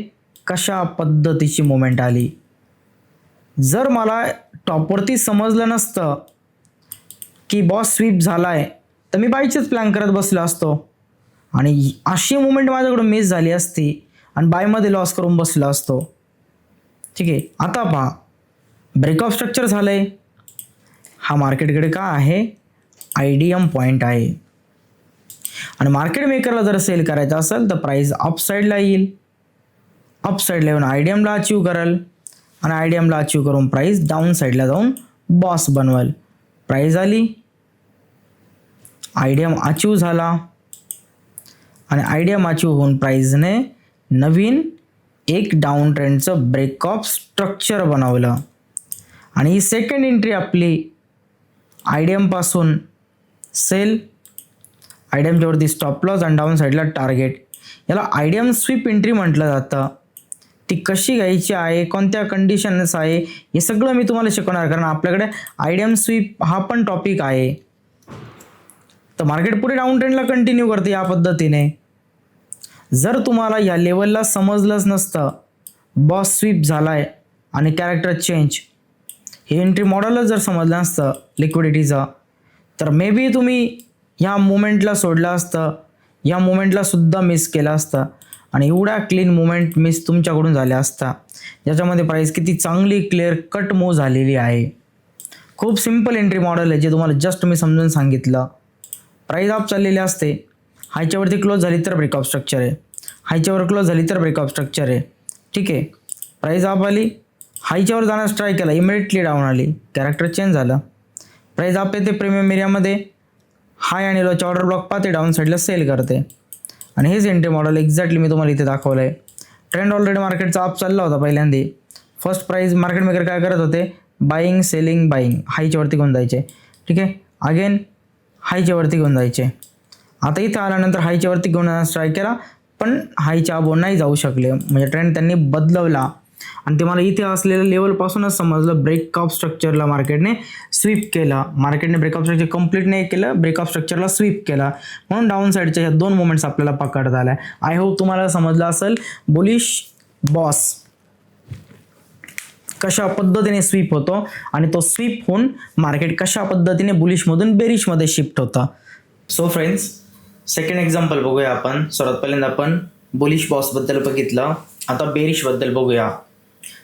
कशा पद्धतीची मुवमेंट आली. जर मला टॉपवरती समजलं नसतं की बॉस स्वीप झालाय तर मी बायचेच प्लॅन करत बसलो असतो. आणि अशी मुवमेंट माझ्याकडून मिस झाली असती आणि बायमध्ये लॉस करून बसलो असतो. ठीक आहे, आता पहा ब्रेकऑफ स्ट्रक्चर झालंय. हा मार्केटकडे का आहे, IDM पॉईंट आहे. आणि मार्केट मेकरला जर सेल करायचं असेल तर प्राइस अप साईडला येईल. अप साईडला येऊन IDMला अचीव करेल आणि IDMला अचीव करून प्राइस डाऊन साईडला जाऊन बॉस बनवेल. प्राइस आली, IDM अचीव झाला आणि IDM अचीव होऊन प्राइसने नवीन एक डाऊन ट्रेंडचं ब्रेकऑफ स्ट्रक्चर बनवलं. आणि ही सेकंड एंट्री आपली IDM पासून सेल, IDMच्या वरती स्टॉप लॉस आणि डाऊन साईडला टार्गेट. याला IDM स्वीप एंट्री म्हटलं जातं. ती कशी घ्यायची आहे, कोणत्या कंडिशन्स आहे, हे सगळं मी तुम्हाला शिकवणार, कारण आपल्याकडे IDM स्वीप हा पण टॉपिक आहे. तर मार्केट पुढे डाऊन ट्रेंडला कंटिन्यू करते या पद्धतीने. जर तुम्हाला या लेवलला समजलंच नसतं, बॉस स्वीप झालाय आणि कॅरेक्टर चेंज, हे एंट्री मॉडेलच जर समजलं नसतं लिक्विडिटीचं, तर मे बी तुम्ही ह्या मुवमेंटला सोडलं असतं, या मुवमेंटला सुद्धा मिस केलं असतं आणि एवढा क्लीन मुवमेंट मिस तुमच्याकडून झाल्या असता, ज्याच्यामध्ये प्राइस किती चांगली क्लिअर कट मूव झालेली आहे. खूप सिम्पल एंट्री मॉडेल आहे जे तुम्हाला जस्ट मी समजून सांगितलं. प्राइस अप चाललेली असते, हायच्यावरती क्लोज झाली तर ब्रेकऑफ स्ट्रक्चर आहे, हायच्यावर क्लोज झाली तर ब्रेकऑफ स्ट्रक्चर आहे. ठीक आहे, प्राइस अप आली, हायच्यावर जाण्यास ट्राय केला, इमिडिएटली डाऊन आली, कॅरेक्टर चेंज झालं. प्राइस अप येते प्रीमियम एरियामध्ये, हाय आणि लोच्या ऑर्डर ब्लॉक पाहते, डाऊन साईडला सेल करते. आणि हेच एंट्री मॉडेल एक्झॅक्टली मी तुम्हाला इथे दाखवलं आहे. ट्रेंड ऑलरेडी मार्केटचा अप चालला होता पहिल्यांदा. फर्स्ट प्राइस मार्केट मेकर काय करत होते, बाईंग सेलिंग बाईंग, हायच्या वरती घेऊन जायचे. ठीक आहे, अगेन हायच्या वरती घेऊन जायचे. आता इथे आल्यानंतर हायच्या वरती घेऊन जाण्यास ट्राय केला, पण हायच्या अबोव नाही जाऊ शकले. म्हणजे ट्रेंड त्यांनी बदलवला आणि ते मला इथे असलेल्या लेवलपासूनच समजलं. ब्रेकऑफ स्ट्रक्चरला मार्केटने स्वीप केला. मार्केटने ब्रेकऑफ स्ट्रक्चर कंप्लीट नाही केलं, ब्रेकऑफ स्ट्रक्चरला स्वीप केला, म्हणून डाऊन साईडच्या ह्या दोन मोमेंट्स आपल्याला पकडता आल्या. आय होप तुम्हाला समजलं असेल बुलिश बॉस कशा पद्धतीने स्वीप होतो आणि तो स्वीप होऊन मार्केट कशा पद्धतीने बुलिशमधून बेरिशमध्ये शिफ्ट होतं. सो फ्रेंड्स, सेकंड एक्झाम्पल बघूया आपण. सर्वात पहिल्यांदा आपण बुलिश बॉसबद्दल बघितलं, आता बेरिशबद्दल बघूया.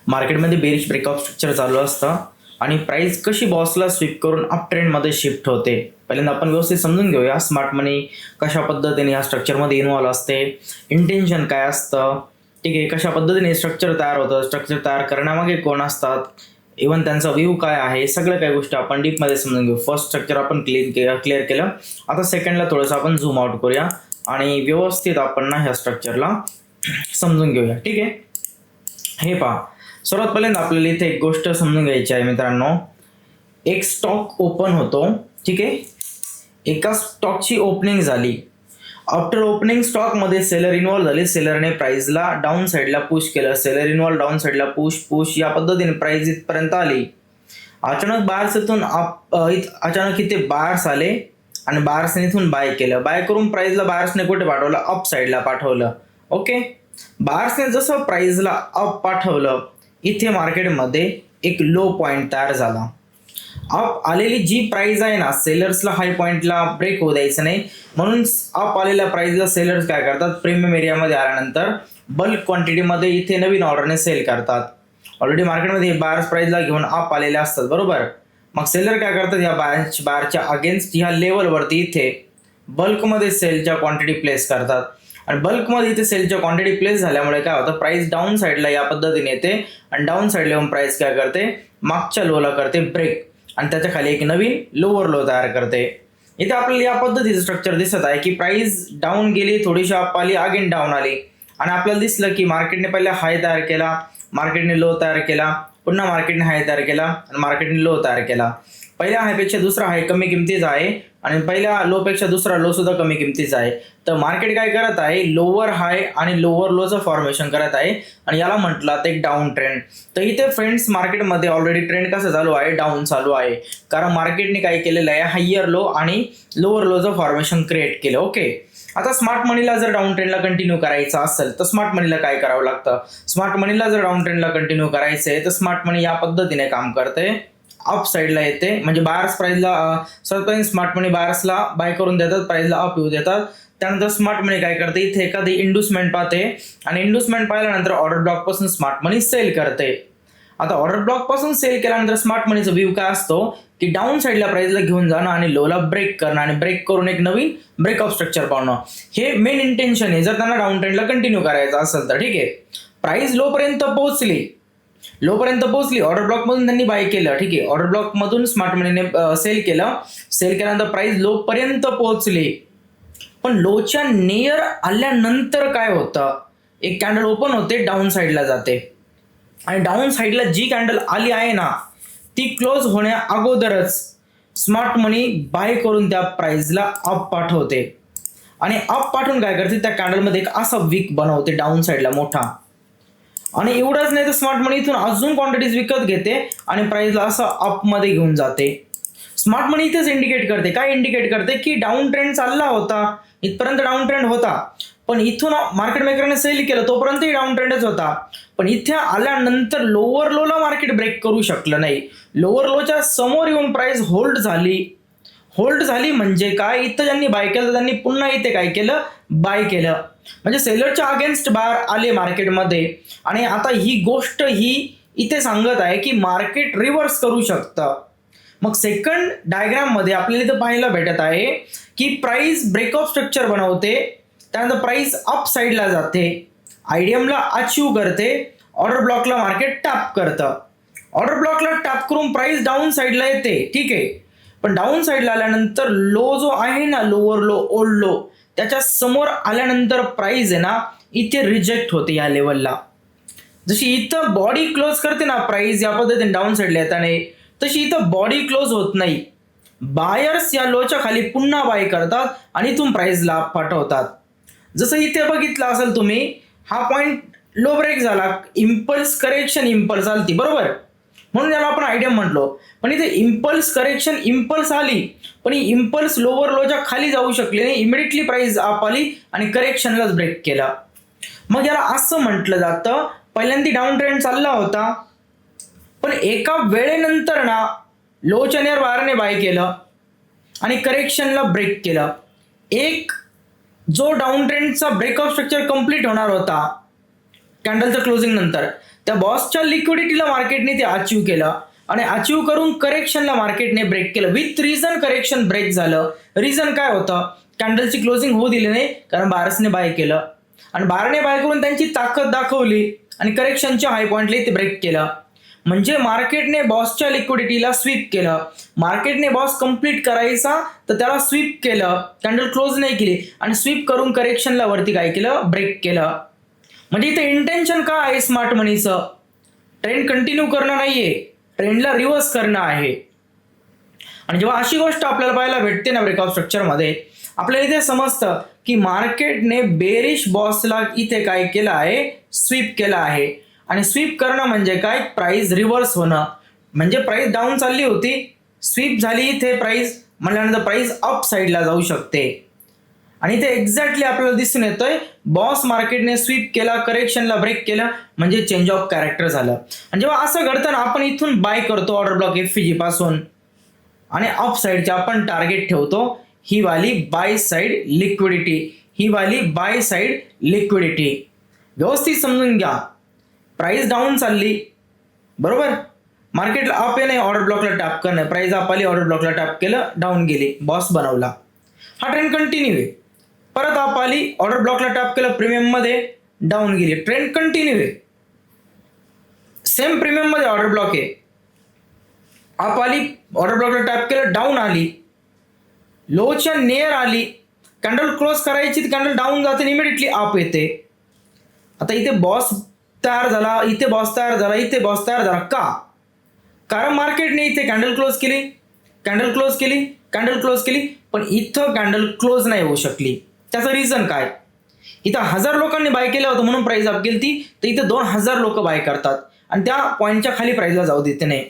मार्केटमध्ये बेरिश ब्रेकऑफ स्ट्रक्चर चालू असतं आणि प्राइस कशी बॉसला स्वीप करून अप ट्रेंडमध्ये शिफ्ट होते. पहिल्यांदा आपण व्यवस्थित समजून घेऊया स्मार्ट मनी कशा पद्धतीने या स्ट्रक्चरमध्ये इन्व्हॉल्व असते, इंटेन्शन काय असतं. ठीक आहे, कशा पद्धतीने स्ट्रक्चर तयार होतं, स्ट्रक्चर तयार करण्यामागे कोण असतात, इव्हन त्यांचा व्ह्यू काय आहे, सगळ्या काही गोष्टी आपण डीपमध्ये समजून घेऊ. फर्स्ट स्ट्रक्चर आपण क्लिअर केलं. आता सेकंडला थोडंसं आपण झूम आउट करूया आणि व्यवस्थित आपण ना ह्या स्ट्रक्चरला समजून घेऊया. ठीक आहे, हे पहा. सर्वात पहिल्यांदा आपल्याला इथे एक गोष्ट समजून घ्यायची आहे मित्रांनो. एक स्टॉक ओपन होतो. ठीक आहे, एका स्टॉकची ओपनिंग झाली. आफ्टर ओपनिंग स्टॉकमध्ये सेलर इन्व्हॉल्व झाले, सेलरने प्राइसला डाऊन साईडला पुश केलं, सेलर इन्व्हॉल्व डाऊन साईडला पुश या पद्धतीने प्राइस इथपर्यंत आली. अचानक बायर्स इथून अचानक इथे बायर्स आले आणि बायर्सने इथून बाय केलं. बाय करून प्राइसला बायर्सने कुठे पाठवलं, अप साईडला पाठवलं. ओके, बायर्सने जसं प्राइसला अप पाठवलं, इथे मार्केटमध्ये एक लो पॉइंट तयार झाला. अप आलेली जी प्राइस आहे ना, सेलर्सला हाय पॉइंटला ब्रेक होऊ द्यायचं नाही, म्हणून अप आलेल्या प्राइसला सेलर्स काय करतात, प्रीमियम एरियामध्ये आल्यानंतर बल्क क्वांटिटीमध्ये इथे नवीन ऑर्डरने सेल करतात. ऑलरेडी मार्केटमध्ये बायर्स प्राइसला घेऊन अप आलेले असतात, बरोबर. मग सेलर काय करतात, या बायरच्या अगेन्स्ट ह्या लेवलवरती इथे बल्कमध्ये सेलच्या क्वांटिटी प्लेस करतात आणि बल्कमध्ये इथे सेलच्या क्वांटिटी प्लेस झाल्यामुळे काय होतं, प्राइस डाऊन साईडला या पद्धतीने येते आणि डाऊन साईडला येऊन प्राइस काय करते, मागच्या लोला करते ब्रेक आणि त्याच्या खाली एक नवीन लोअर लो तयार करते. इथे आपल्याला या पद्धतीचं स्ट्रक्चर दिसत आहे की प्राइस डाऊन गेली, थोडीशी अप आली, अगेन डाऊन आली आणि आपल्याला दिसलं की मार्केटने पहिला हाय तयार केला, मार्केटने लो तयार केला, पुन्हा मार्केटने हाय तयार केला आणि मार्केटने लो तयार केला. पहिल्या हायपेक्षा दुसरा हाय कमी किमतीचा आहे आणि पहिल्या लोपेक्षा दुसरा लो सुद्धा कमी किमतीचा आहे. तर मार्केट काय करत आहे, लोअर हाय आणि लोअर लोचं फॉर्मेशन करत आहे आणि याला म्हटलं एक डाऊन ट्रेंड. तर इथे फ्रेंड्स मार्केटमध्ये ऑलरेडी ट्रेंड कसं चालू आहे, डाऊन चालू आहे, कारण मार्केटने काय केलेलं आहे, हायर लो आणि लोअर लोचं फॉर्मेशन क्रिएट केलं. ओके, आता स्मार्ट मनीला जर डाऊन ट्रेंडला कंटिन्यू करायचं असेल तर स्मार्ट मनीला काय करावं लागतं, स्मार्ट मनीला जर डाऊन ट्रेंडला कंटिन्यू करायचं आहे तर स्मार्ट मनी या पद्धतीने काम करते, अप साईडला येते. म्हणजे बायर्स प्राइसला सर्वप्रथम स्मार्ट मनी बायर्सला बाय करून देतात, प्राइसला अप येऊ देतात, त्यानंतर स्मार्ट मनी काय करते, इथे एखादी इंड्युसमेंट पाहते आणि इंड्युसमेंट पाहिल्यानंतर ऑर्डर ब्लॉक पासून स्मार्ट मनी सेल करते. आता ऑर्डर ब्लॉक पासून सेल केल्यानंतर स्मार्ट मनीचा व्ह्यू काय असतो की डाऊन साईडला प्राइसला घेऊन जाणं आणि लोला ब्रेक करणं आणि ब्रेक करून एक नवीन ब्रेकअप स्ट्रक्चर पाहणं, हे मेन इंटेन्शन आहे जर त्यांना डाऊन ट्रेंडला कंटिन्यू करायचं असेल तर. ठीक आहे, प्राइस लोपर्यंत पोहोचली, ऑर्डर ब्लॉक मधून त्यांनी बाय केलं. ठीक आहे, ऑर्डर ब्लॉक मधून स्मार्ट मनीने सेल केल्यानंतर प्राइस लो पर्यंत पोहोचली, पण लोच्या नियर आल्यानंतर काय होतं, एक कॅन्डल ओपन होते, डाऊन साईडला जाते आणि डाऊन साईडला जी कॅन्डल आली आहे ना ती क्लोज होण्या अगोदरच स्मार्ट मनी बाय करून त्या प्राइसला अप पाठवते आणि अप पाठवून काय करते, त्या कॅन्डलमध्ये एक असा विक बनवते डाऊन साईडला मोठा. आणि एवढंच नाही तर स्मार्ट मनी इथून अजून क्वांटिटीज विकत घेते आणि प्राइसला असं अप मध्ये घेऊन जाते. स्मार्ट मनी इथेच इंडिकेट करते की डाऊन ट्रेंड चालला होता, इथपर्यंत डाऊन ट्रेंड होता, पण इथून मार्केट मेकरने सेल केलं तोपर्यंतही डाऊन ट्रेंडच होता, पण इथे आल्यानंतर लोअर लोला मार्केट ब्रेक करू शकलं नाही. लोअर लोच्या समोर येऊन प्राइस होल्ड झाली म्हणजे काय, इथं ज्यांनी बाय केलं त्यांनी पुन्हा इथे काय केलं, बाय केलं, म्हणजे सेलरच्या अगेन्स्ट बाहेर आले मार्केटमध्ये. आणि आता ही गोष्ट ही इथे सांगत आहे की मार्केट रिव्हर्स करू शकतं. मग सेकंड डायग्राम मध्ये आपल्याला इथं पाहायला भेटत आहे की प्राइस ब्रेकअप स्ट्रक्चर बनवते, त्यानंतर प्राइस अप साईडला जाते, आयडीएमला अचीव करते, ऑर्डर ब्लॉकला मार्केट टॅप करतं, ऑर्डर ब्लॉकला टॅप करून प्राइस डाऊन साईडला येते. ठीक आहे, पण डाऊन साईडला आल्यानंतर लो जो आहे ना, लोअर लो ओल्ड लो, त्याच्या समोर आल्यानंतर प्राइस आहे ना इथे रिजेक्ट होते या लेवलला. जशी इथं बॉडी क्लोज करते ना प्राइस या पद्धतीने डाऊन साईडला येताना, तशी इथं बॉडी क्लोज होत नाही. बायर्स या लोच्या खाली पुन्हा बाय करतात आणि इथून प्राइसला पाठवतात. जसं इथे बघितलं असेल तुम्ही, हा पॉइंट लो ब्रेक झाला, इम्पल्स करेक्शन इम्पल्स आलती, बरोबर, म्हणून याला आपण आयडियम म्हटलो. पण इथे इम्पल्स करेक्शन इम्पल्स आली, पण ही इम्पल्स लोअर लोच्या खाली जाऊ शकली नाही, इमिडिएटली प्राइस अप आली आणि करेक्शनलाच ब्रेक केला. मग याला असं म्हटलं जातं, पहिल्यांदा डाऊन ट्रेंड चालला होता, पण एका वेळेनंतर ना लोच्या नियर बाहेरने बाय केलं आणि करेक्शनला ब्रेक केलं. एक जो डाऊन ट्रेंडचा ब्रेकअप स्ट्रक्चर कंप्लीट होणार होता कॅन्डलच्या क्लोजिंग नंतर, त्या बॉसच्या लिक्विडिटीला मार्केटने ते अचीव केलं आणि अचीव करून करेक्शनला मार्केटने ब्रेक केलं. विथ रिझन करेक्शन ब्रेक झालं. रिझन काय होतं, कॅन्डलची क्लोजिंग होऊ दिली नाही, कारण बायर्सने बाय केलं आणि बायरने बाय करून त्यांची ताकद दाखवली आणि करेक्शनच्या हाय पॉइंटला ते ब्रेक केलं. म्हणजे मार्केटने बॉसच्या लिक्विडिटीला स्वीप केलं. मार्केटने बॉस कंप्लीट करायचा तर त्याला स्वीप केलं, कॅन्डल क्लोज नाही केली आणि स्वीप करून करेक्शनला वरती काय केलं, ब्रेक केलं. म्हणजे इथे इंटेन्शन काय आहे स्मार्ट मनीचं, ट्रेंड कंटिन्यू करणं नाहीये, ट्रेंडला रिव्हर्स करणं आहे. आणि जेव्हा अशी गोष्ट आपल्याला पाहायला भेटते ना ब्रेकअप स्ट्रक्चरमध्ये, आपल्याला इथे समजतं की मार्केटने बेरिश बॉसला इथे काय केलं आहे, स्वीप केलं आहे. आणि स्वीप करणं म्हणजे काय, प्राइस रिव्हर्स होणं. म्हणजे प्राइस डाऊन चालली होती, स्वीप झाली इथे प्राइस, म्हणल्यानंतर प्राइस अप साईडला जाऊ शकते. आणि इथे एक्झॅक्टली आपल्याला दिसून येतंय, बॉस मार्केटने स्वीप केला, करेक्शनला ब्रेक केलं, म्हणजे चेंज ऑफ कॅरेक्टर झालं. आणि जेव्हा असं घडतं ना, आपण इथून बाय करतो ऑर्डर ब्लॉक एफईजी पासून आणि अप साईडचे आपण टार्गेट ठेवतो, ही वाली बाय साईड लिक्विडिटी. व्यवस्थित समजून घ्या, प्राइस डाऊन चालली, बरोबर, मार्केटला अप आहे नाही, ऑर्डर ब्लॉकला टॅप करणं, प्राइस अप आली, ऑर्डर ब्लॉकला टॅप केलं, डाऊन गेली, बॉस बनवला, हा ट्रेंड कंटिन्यू आहे. परत अप आली, ऑर्डर ब्लॉकला टॅप केलं, प्रीमियम मध्ये डाऊन गेली, ट्रेंड कंटिन्यू आहे. सेम प्रीमियम मध्ये ऑर्डर ब्लॉक आहे, अप आली, ऑर्डर ब्लॉकला टॅप केलं, डाऊन आली, लोच्या नियर आली, कॅन्डल क्लोज करायची, कॅन्डल डाऊन जाते, इमिडिएटली अप येते. आता इथे बॉस तयार झाला, इथे बॉस तयार झाला, इथे बॉस तयार झाला, का? कारण मार्केटने इथे कॅन्डल क्लोज केली, पण इथं कॅन्डल क्लोज नाही होऊ शकली. त्याचं रिझन काय, इथं 1000 लोकांनी बाय केलं होतं म्हणून प्राइस अप गेली ती, तर इथं 2000 लोक बाय करतात आणि त्या पॉईंटच्या खाली प्राइसला जाऊ देते नाही.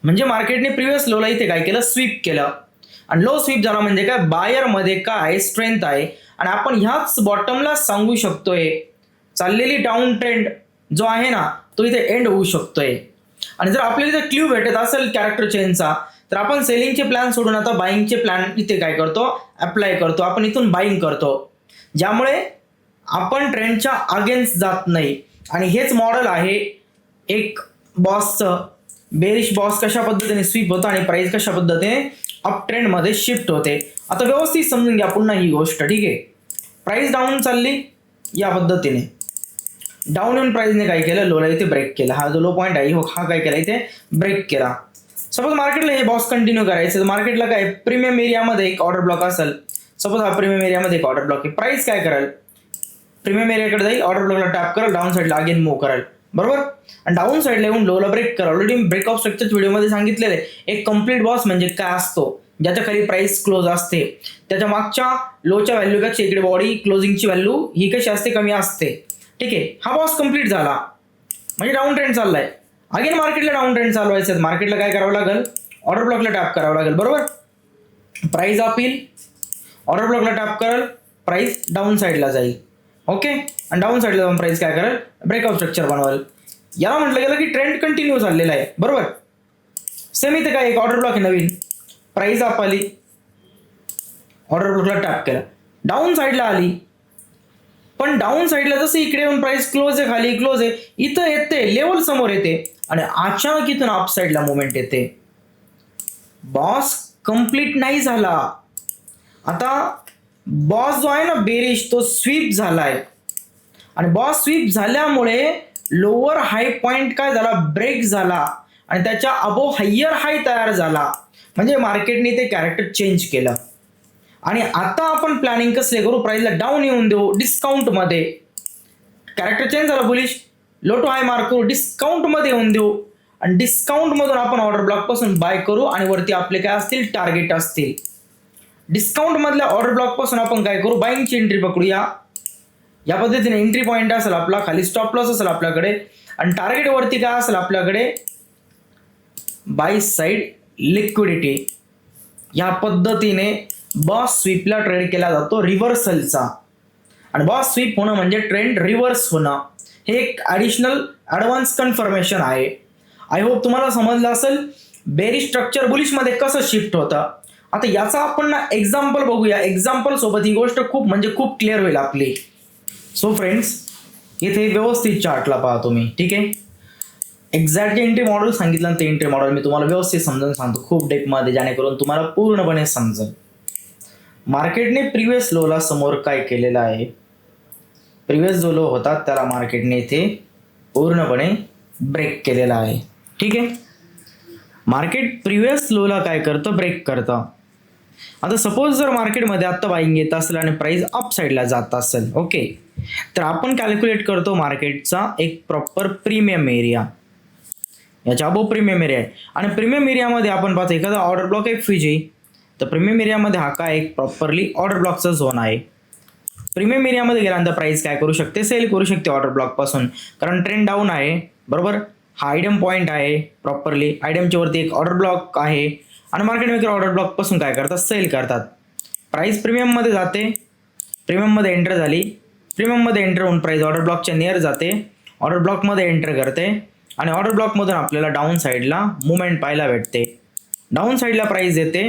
म्हणजे मार्केटने प्रिव्हियस लोला इथे काय केलं, स्वीप केलं. आणि लो स्वीप झाला म्हणजे काय, बायर मध्ये काय स्ट्रेंथ आहे. आणि आपण ह्याच बॉटमला सांगू शकतोय, चाललेली डाऊन ट्रेंड जो आहे ना तो इथे एंड होऊ शकतोय. आणि जर आपल्याला इथे क्ल्यू भेटत असेल कॅरेक्टर चेंजचा, तर आपण सेलिंगचे प्लॅन सोडून आता बाईंगचे प्लॅन इथे काय करतो, अप्लाय करतो. आपण इथून बाईंग करतो. ज्यामुळे आपण ट्रेंडच्या अगेन्स्ट जात नाही. आणि हेच मॉडेल आहे एक बॉसचं. बेरिश बॉस कशा पद्धतीने स्वीप होतं आणि प्राइस कशा पद्धतीने अप ट्रेंड मध्ये शिफ्ट होते. आता व्यवस्थित समजून घ्या पुन्हा ही गोष्ट. ठीक आहे, प्राइस डाऊन चालली या पद्धतीने, डाऊन येऊन प्राइसने काय केलं, लोला इथे ब्रेक केला. हा जो लो पॉईंट आहे हा काय केला, इथे ब्रेक केला. सपोज मार्केटला हे बॉस कंटिन्यू करायचं तर मार्केटला काय प्रीमियम एरियामध्ये एक ऑर्डर ब्लॉक असेल. सपोज हा प्रीमियम एरियामध्ये एक ऑर्डर ब्लॉक आहे. प्राइस काय करेल, प्रीमियम एरियाकडे जाईल, ऑर्डर ब्लॉकला टॅप करेल, डाऊन साईडला अगेन मूव्ह करेल, बरोबर. आणि डाऊन साईडला येऊन लोला ब्रेक करा. ऑलरेडी ब्रेक ऑफ स्ट्रक्चर व्हिडिओमध्ये सांगितलेलं आहे. एक कम्प्लीट बॉस म्हणजे काय असतो, ज्याच्या खाली प्राइस क्लोज असते, त्याच्या मागच्या लोच्या व्हॅल्यूपेक्षा इकडे बॉडी क्लोजिंगची व्हॅल्यू ही कशी असते, कमी असते. ठीक आहे, हा बॉस कम्प्लीट झाला म्हणजे डाऊन ट्रेंड चाललाय. अगेन मार्केटला डाऊन ट्रेंड चालवायचं, मार्केटला काय करावं लागेल, ऑर्डर ब्लॉकला टॅप करावं लागेल, बरोबर. प्राइस अप येईल, ऑर्डर ब्लॉकला टॅप करेल, प्राइस डाऊन साईडला जाईल. ओके, आणि डाऊन साईडला जाऊन प्राइस काय करेल, ब्रेकआउट स्ट्रक्चर बनवेल. याला म्हटलं गेलं की ट्रेंड कंटिन्यू चाललेला आहे, बरोबर. सेम इथे काय एक ऑर्डर ब्लॉक आहे नवीन, प्राइस अप आली, ऑर्डर ब्लॉकला टॅप केला, डाऊन साईडला आली. पण डाऊन साईडला जसं इकडे येऊन प्राइस क्लोज आहे, खाली क्लोज आहे, इथं येते लेवल समोर येते आणि अचानक इथून अप साईडला मुवमेंट येते. बॉस कंप्लीट नाही झाला. आता बॉस जो आहे ना बेरिश, तो स्वीप झालाय आणि बॉस स्वीप झाल्यामुळे लोअर हाय पॉइंट काय झाला, ब्रेक झाला आणि त्याच्या अबोव हायर हाय तयार झाला. म्हणजे मार्केटने ते कॅरेक्टर चेंज केलं. आणि आता आपण प्लॅनिंग कसले करू, प्राइसला डाऊन येऊन देऊ डिस्काउंट मध्ये. कॅरेक्टर चेंज झाला bullish, low to high mark करू, डिस्काउंट मध्ये येऊन देऊ आणि डिस्काउंट मधून आपण ऑर्डर ब्लॉक पासून बाय करू आणि वरती आपले काय असतील, टार्गेट असतील. डिस्काउंट मधल्या ऑर्डर ब्लॉक पासून आपण काय करू, बाईंगची एंट्री पकडूया. या पद्धतीने एंट्री पॉईंट असेल आपला, खाली स्टॉप लॉस असेल आपल्याकडे आणि टार्गेट वरती काय असेल आपल्याकडे, बाय साइड लिक्विडिटी. या पद्धतीने बॉस स्वीपला ट्रेड केला जातो रिव्हर्सलचा. आणि बॉस स्वीप होणं म्हणजे ट्रेंड रिव्हर्स होणं. हे एक ॲडिशनल ॲडव्हान्स कन्फर्मेशन आहे. आय होप तुम्हाला समजलं असेल बेरिश स्ट्रक्चर बुलिशमध्ये कसं शिफ्ट होतं. आता याचा आपण ना एक्झाम्पल बघूया. एक्झाम्पल सोबत ही गोष्ट खूप म्हणजे खूप क्लिअर होईल आपली. सो फ्रेंड्स, इथे व्यवस्थित चार्टला पहा तुम्ही. ठीक आहे, एक्झॅक्ट एंट्री मॉडेल सांगितलं ते एंट्री मॉडेल मी तुम्हाला व्यवस्थित समजून सांगतो खूप डेपमध्ये, जेणेकरून तुम्हाला पूर्णपणे समजेल. मार्केटने प्रिव्हियस लोला समोर काय केलेलं आहे, प्रिव्हियस जो लो होता त्याला मार्केटने इथे पूर्णपणे ब्रेक केलेला आहे. ठीक आहे, मार्केट प्रिव्हियस लोला काय करतं, ब्रेक करतं. आता सपोज जर मार्केटमध्ये आत्ता बाईंग येत असेल आणि प्राइस अप साईडला जात असेल, ओके, तर आपण कॅल्क्युलेट करतो मार्केटचा एक प्रॉपर प्रीमियम एरिया. याच्या अबोव प्रीमियम एरिया आहे आणि प्रीमियम एरियामध्ये आपण पाहतो एखादा ऑर्डर ब्लॉक आहे FVG, तर प्रीमियम एरियामध्ये हा काय एक प्रॉपरली ऑर्डर ब्लॉकचा झोन आहे. प्रीमियम एरियामध्ये गेल्यानंतर प्राइस काय करू शकते, सेल करू शकते ऑर्डर ब्लॉक पासून, कारण ट्रेंड डाऊन आहे, बरोबर. हा आयडम पॉईंट आहे प्रॉपरली, आयडमच्या वरती एक ऑर्डर ब्लॉक आहे आणि मार्केट मेकर ऑर्डर ब्लॉक पासून काय करतात, सेल करतात. प्राइस प्रीमियम मध्ये जाते, प्रीमियम मध्ये एंटर झाली, प्रीमियम मध्ये एंटर होऊन प्राइस ऑर्डर ब्लॉकच्या नियर जाते, ऑर्डर ब्लॉक मध्ये एंटर करते आणि ऑर्डर ब्लॉक मधून आपल्याला डाऊन साईडला मुवमेंट पाहायला भेटते. डाऊन साईडला प्राइस येते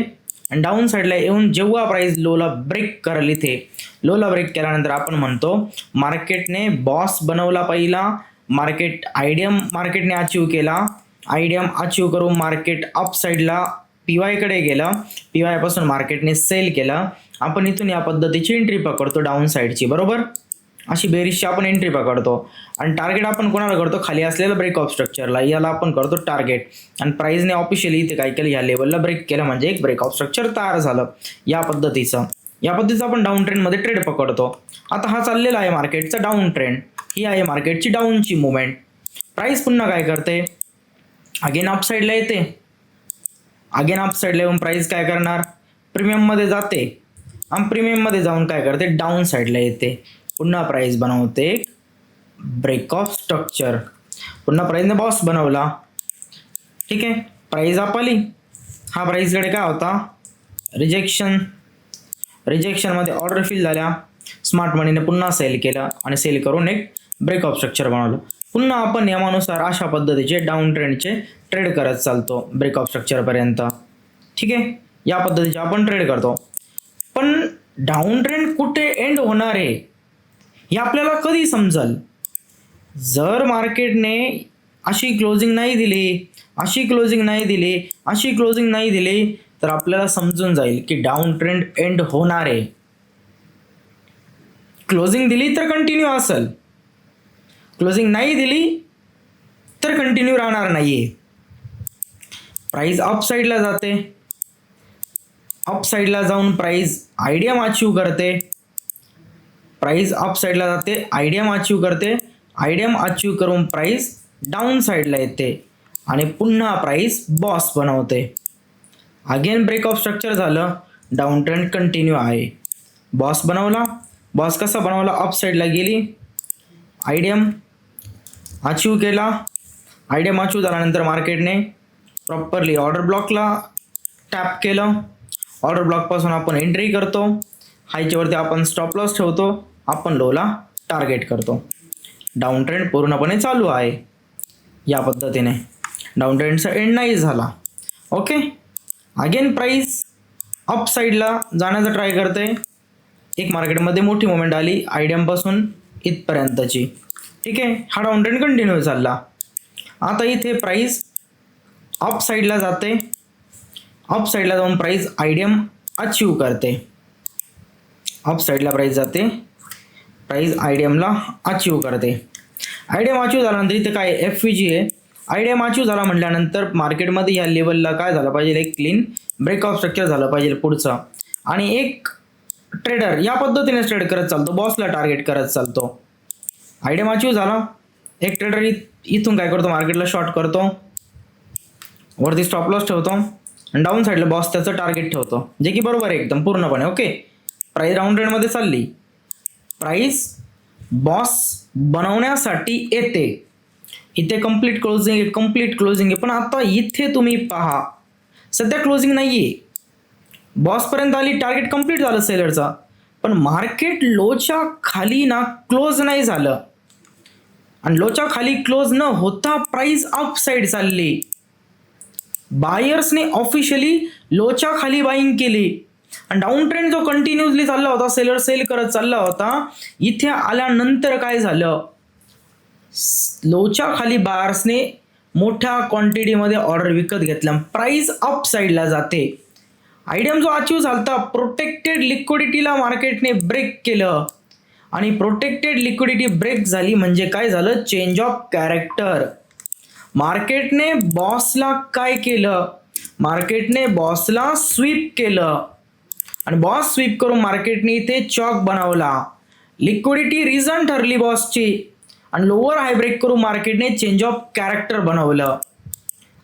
आणि डाऊन साईडला येऊन जेव्हा प्राइस लोला ब्रेक करेल, इथे लोला ब्रेक केल्यानंतर आपण म्हणतो मार्केटने बॉस बनवला पहिला, मार्केट आयडियम मार्केटने अचीव केला, आयडियम अचीव करून मार्केट अप साईडला PY कडे गेलं, PY पासून मार्केटने सेल केलं. आपण इथून या पद्धतीची एंट्री पकडतो डाऊन साईडची, बरोबर. अशी बेरिशची आपण एंट्री पकडतो आणि टार्गेट आपण कोणाला करतो, खाली असलेलं ब्रेक ऑफ स्ट्रक्चरला, याला आपण करतो टार्गेट. आणि प्राइसने ऑफिशियली इथे काय केलं, या लेवलला ब्रेक केलं म्हणजे एक ब्रेक ऑफ स्ट्रक्चर तयार झालं. या पद्धतीचं आपण डाऊन ट्रेंडमध्ये ट्रेड पकडतो. आता हा चाललेला आहे मार्केटचा डाऊन ट्रेंड, ही आहे मार्केटची डाऊनची मुवमेंट. प्राइस पुन्हा काय करते, अगेन अप साईडला येते, अगेन अप साईडला येऊन प्राइस काय करणार, प्रीमियममध्ये जाते आणि प्रीमियममध्ये जाऊन काय करते, डाऊन साईडला येते. पुन्हा प्राइस बनवते ब्रेक ऑफ स्ट्रक्चर, पुन्हा प्राइसने बॉस बनवला. ठीक आहे, प्राइस अप आली, हा प्राइसकडे काय होता, रिजेक्शन. रिजेक्शनमध्ये ऑर्डर फिल झाल्या, स्मार्ट मनीने पुन्हा सेल केलं आणि सेल करून एक ब्रेक ऑफ स्ट्रक्चर बनवलं. पुन्हा आपण नियमानुसार अशा पद्धतीचे डाऊन ट्रेंडचे ट्रेड करत चालतो ब्रेक ऑफ स्ट्रक्चरपर्यंत. ठीक आहे, या पद्धतीचे आपण ट्रेड करतो. पण डाऊन ट्रेंड कुठे एंड होणार आहे हे आपल्याला कधी समजल? जर मार्केटने अशी क्लोजिंग नाही दिली, अशी क्लोजिंग नाही दिली, अशी क्लोजिंग नाही दिली, तर आपल्याला समजून जाईल की डाऊन ट्रेंड एंड होणार आहे. क्लोजिंग दिली तर कंटिन्यू असेल, क्लोजिंग नाही दिली तर कंटिन्यू राहणार नाहीये. प्राइस अप साईडला जाते, अप साईडला जाऊन प्राइस आयडियम अचीव करते, प्राइस अप साईडला जाते, आयडियम अचीव करते, आयडियम अचीव करून प्राइस डाऊन साईडला येते आणि पुन्हा प्राइस बॉस बनवते. अगेन ब्रेक ऑफ स्ट्रक्चर झालं, डाऊन ट्रेंड कंटिन्यू आहे. बॉस बनवला, बॉस कसा बनवला? अप साईडला गेली, आयडियम अचीव केला, आयडियम अचीव झाल्यानंतर मार्केटने प्रॉपरली ऑर्डर ब्लॉकला टॅप केलं. ऑर्डर ब्लॉकपासून आपण एंट्री करतो, हायच्यावरती आपण स्टॉप लॉस ठेवतो, आपण लोला टार्गेट करतो. डाऊन ट्रेंड पूर्णपणे चालू आहे. या पद्धतीने डाऊन ट्रेंडचा एंड नाही झाला. ओके, अगेन प्राइस अप साईडला जाण्याचा ट्राय करते. एक मार्केटमध्ये मोठी मुवमेंट आली आयडियमपासून इथपर्यंतची, ठीक आहे. हा डाऊन ट्रेंड कंटिन्यू चालला. आता इथे प्राइस अप साईडला जाते, अप साईडला जाऊन प्राइस आयडियम अचीव करते. अप साईडला प्राइस जाते, प्राइस आयडियमला अचीव करते. आयडियम अचीव झाल्यानंतर इथे काय FVG आहे. आयडियम अचीव झाला म्हटल्यानंतर मार्केटमध्ये या लेवलला काय झालं पाहिजे? एक क्लीन ब्रेक ऑफ स्ट्रक्चर झालं पाहिजे पुढचं. आणि एक ट्रेडर या पद्धतीने ट्रेड करत चालतो, बॉसला टार्गेट करत चालतो. आयडियम अचीव झाला, एक ट्रेडर इथून काय करतो? मार्केटला शॉर्ट करतो, वरती स्टॉप लॉस ठेवतो आणि डाऊन साईडला बॉस त्याचं टार्गेट ठेवतो, जे की बरोबर आहे एकदम पूर्णपणे. ओके, प्राइस डाऊन ट्रेंडमध्ये चालली, प्राइस बॉस बनवण्यासाठी येते. इथे कंप्लीट क्लोजिंग आहे, कंप्लीट क्लोजिंग आहे. पण आता इथे तुम्ही पहा, सध्या क्लोजिंग नाहीये, बॉसपर्यंत आली, टार्गेट कंप्लीट झालं सेलरचा, पण मार्केट लोच्या खाली ना क्लोज नाही झालं आणि लोच्या खाली क्लोज न होता प्राइस अप साईड चालली. बायर्सने ऑफिशियली लोच्या खाली बाईंग केली आणि डाऊन ट्रेंड जो कंटिन्युअसली चालला होता, सेलर सेल करत चालला होता, इथे आल्यानंतर काय झालं? लोच्या खाली बायर्सने मोठ्या क्वांटिटीमध्ये ऑर्डर विकत घेतल्या, प्राइस अप साईडला जाते. आयडियम जो अचीव झालता, प्रोटेक्टेड लिक्विडिटीला मार्केटने ब्रेक केलं आणि प्रोटेक्टेड लिक्विडिटी ब्रेक झाली म्हणजे काय झालं? Change of character. मार्केटने बॉसला काय केलं? मार्केटने बॉसला स्वीप केलं आणि बॉस स्वीप करून मार्केटने इथे चॉक बनवला. लिक्विडिटी रिझन ठरली बॉसची आणि लोअर हाय ब्रेक करून मार्केटने चेंज ऑफ कॅरेक्टर बनवलं.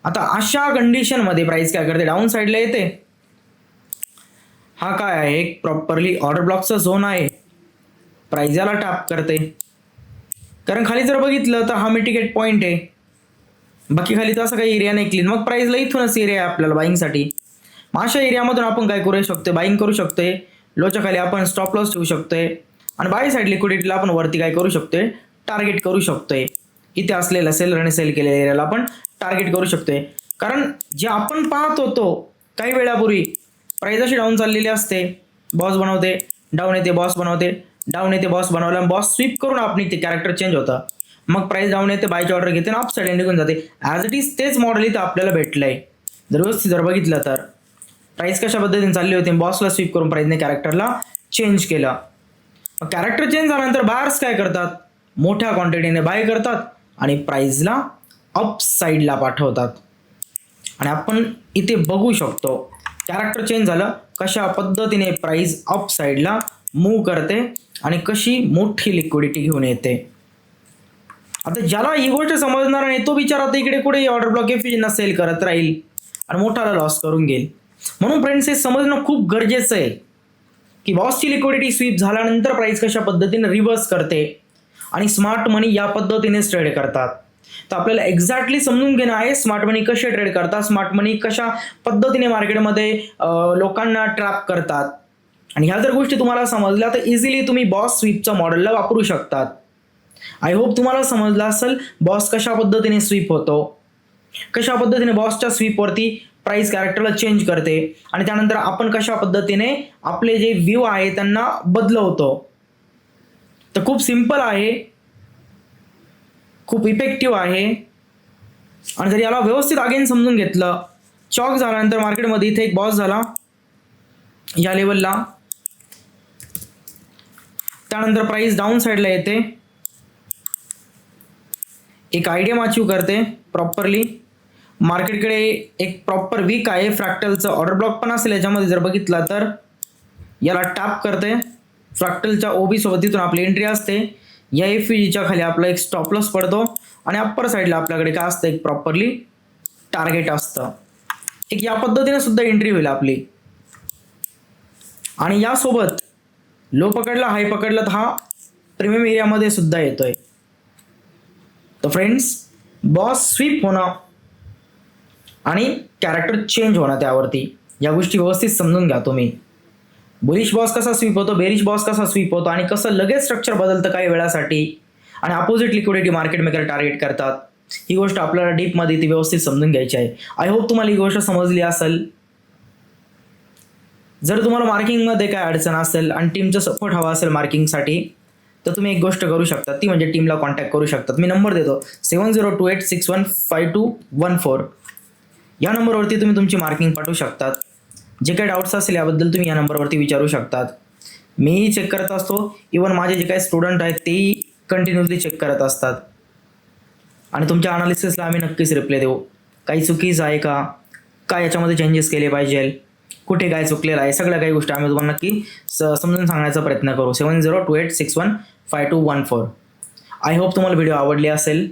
आता अशा कंडिशनमध्ये प्राइस काय करते? डाऊन साईडला येते. हा काय आहे? एक प्रॉपरली ऑर्डर ब्लॉकचा झोन आहे. प्राइस याला टॅप करते, कारण खाली जर बघितलं तर हा मिटिगेट पॉइंट आहे, बाकी खाली तर असं काही एरिया नाही क्लीन. मग प्राइसला इथूनच एरिया आहे आपल्याला बाईंगसाठी. मग अशा एरियामधून आपण काय करू शकतो? बाईंग करू शकतोय. लोच्या खाली आपण स्टॉप लॉस ठेवू शकतोय आणि बाय साईड लिक्विडिटीला आपण वरती काय करू शकतोय? टार्गेट करू शकतोय. इथे असलेला सेलरने सेल केलेल्या एरियाला आपण टार्गेट करू शकतोय. कारण जे आपण पाहत होतो काही वेळापूर्वी, प्राइस अशी डाऊन चाललेली असते, बॉस बनवते, डाऊन येते, बॉस बनवते, डाऊन येते, बॉस बनवला, बॉस स्वीप करून आपण ते कॅरेक्टर चेंज होतं. मग प्राइस डाऊन येते, बायची ऑर्डर घेते आणि अप साईड निघून जाते. ॲज इट इज तेच मॉडेल इथं आपल्याला भेटलंय. जर व्यवस्थित जर बघितलं तर प्राइस कशा पद्धतीने चालली होती, बॉसला स्वीप करून प्राइसने कॅरेक्टरला चेंज केलं. मग कॅरेक्टर चेंज झाल्यानंतर बायर्स काय करतात? मोठ्या क्वांटिटीने बाय करतात आणि प्राइसला अप साईडला पाठवतात. आणि आपण इथे बघू शकतो कॅरेक्टर चेंज झालं, कशा पद्धतीने प्राइस अप साईडला मूव्ह करते आणि कशी मोठी लिक्विडिटी घेऊन येते. आता ज्याला ही गोष्ट समजणार नाही तो विचार आता इकडे कुठे ऑर्डर ब्लॉक FVG सेल करत राहील आणि मोठाला लॉस करून घेईल. म्हणून फ्रेंड्स हे समजणं खूप गरजेचं आहे की बॉसची लिक्विडिटी स्वीप झाल्यानंतर प्राइस कशा पद्धतीने रिव्हर्स करते आणि स्मार्ट मनी या पद्धतीने ट्रेड करतात. तर आपल्याला एक्झॅक्टली समजून घेणं आहे स्मार्ट मनी कसे ट्रेड करतात, स्मार्ट मनी कशा पद्धतीने मार्केटमध्ये लोकांना ट्रॅप करतात. आणि ह्या जर गोष्टी तुम्हाला समजल्या तर इझिली तुम्ही बॉस स्वीपच्या मॉडेलला वापरू शकतात. आय होप तुम्हाला समजलं असेल बॉस कशा पद्धतीने स्वीप होतो, कशा पद्धतीने बॉसच्या स्वीपवरती प्राइस कॅरेक्टरला चेंज करते आणि त्यानंतर आपण कशा पद्धतीने आपले जे व्ह्यू आहे त्यांना बदलवतो. तर खूप सिंपल आहे, खूप इफेक्टिव्ह आहे. आणि जर याला व्यवस्थित अगेन समजून घेतलं, चॉक झाल्यानंतर मार्केटमध्ये इथे एक बॉस झाला या लेवलला, त्यानंतर प्राइस डाऊन साईडला येते, एक आयडिया अचीव करते प्रॉपरली. मार्केटकडे एक प्रॉपर वीक आहे, फ्रॅक्टलचं ऑर्डर ब्लॉक पण असेल याच्यामध्ये जर बघितला तर. याला टॅप करते, फ्रॅक्टलच्या ओबी सोबत तिथून आपली एंट्री असते. या एफईजीच्या खाली आपला एक स्टॉप लॉस पडतो आणि अप्पर साईडला आपल्याकडे काय असतं, एक प्रॉपरली टार्गेट असतं. एक या पद्धतीने सुद्धा एंट्री होईल आपली. आणि यासोबत लो पकडला, हाय पकडला, तर हा प्रीमियम एरियामध्ये सुद्धा येतोय. तर फ्रेंड्स, बॉस स्वीप होणं आणि कॅरेक्टर चेंज होणं त्यावरती, या गोष्टी व्यवस्थित समजून घ्या तुम्ही. बुलिश बॉस कसा स्वीप होतो, बेरिश बॉस कसा स्वीप होतो आणि कसं लगेच स्ट्रक्चर बदलतं काही वेळासाठी आणि opposite liquidity market maker target करतात, ही गोष्ट आपल्याला डीपमध्ये ती व्यवस्थित समजून घ्यायची आहे. आय होप तुम्हाला ही गोष्ट समजली असेल. जर तुम्हाला मार्किंगमध्ये काय अडचण असेल आणि टीमचा सपोर्ट हवा असेल मार्किंगसाठी, तर तुम्ही एक गोष्ट करू शकता, ती म्हणजे टीमला कॉन्टॅक्ट करू शकतात. मी नंबर देतो 7028615214. या नंबरवरती तुम्ही तुमची मार्किंग पाठवू शकतात. जे काही डाऊट्स असेल याबद्दल तुम्ही या नंबरवरती विचारू शकतात. मीही चेक करत असतो, इवन माझे जे काही स्टुडंट आहेत तेही कंटिन्युअसली चेक करत असतात आणि तुमच्या अनालिसिसला आम्ही नक्कीच रिप्लाय देऊ. काही चुकीचं आहे का, काय याच्यामध्ये चेंजेस केले पाहिजे, कुठे काय चुकलेलं आहे, सगळ्या काही गोष्टी आम्ही तुम्हाला नक्की समजून सांगण्याचा प्रयत्न करू. 7028615214. आय होप तुम्हाला व्हिडिओ आवडली असेल.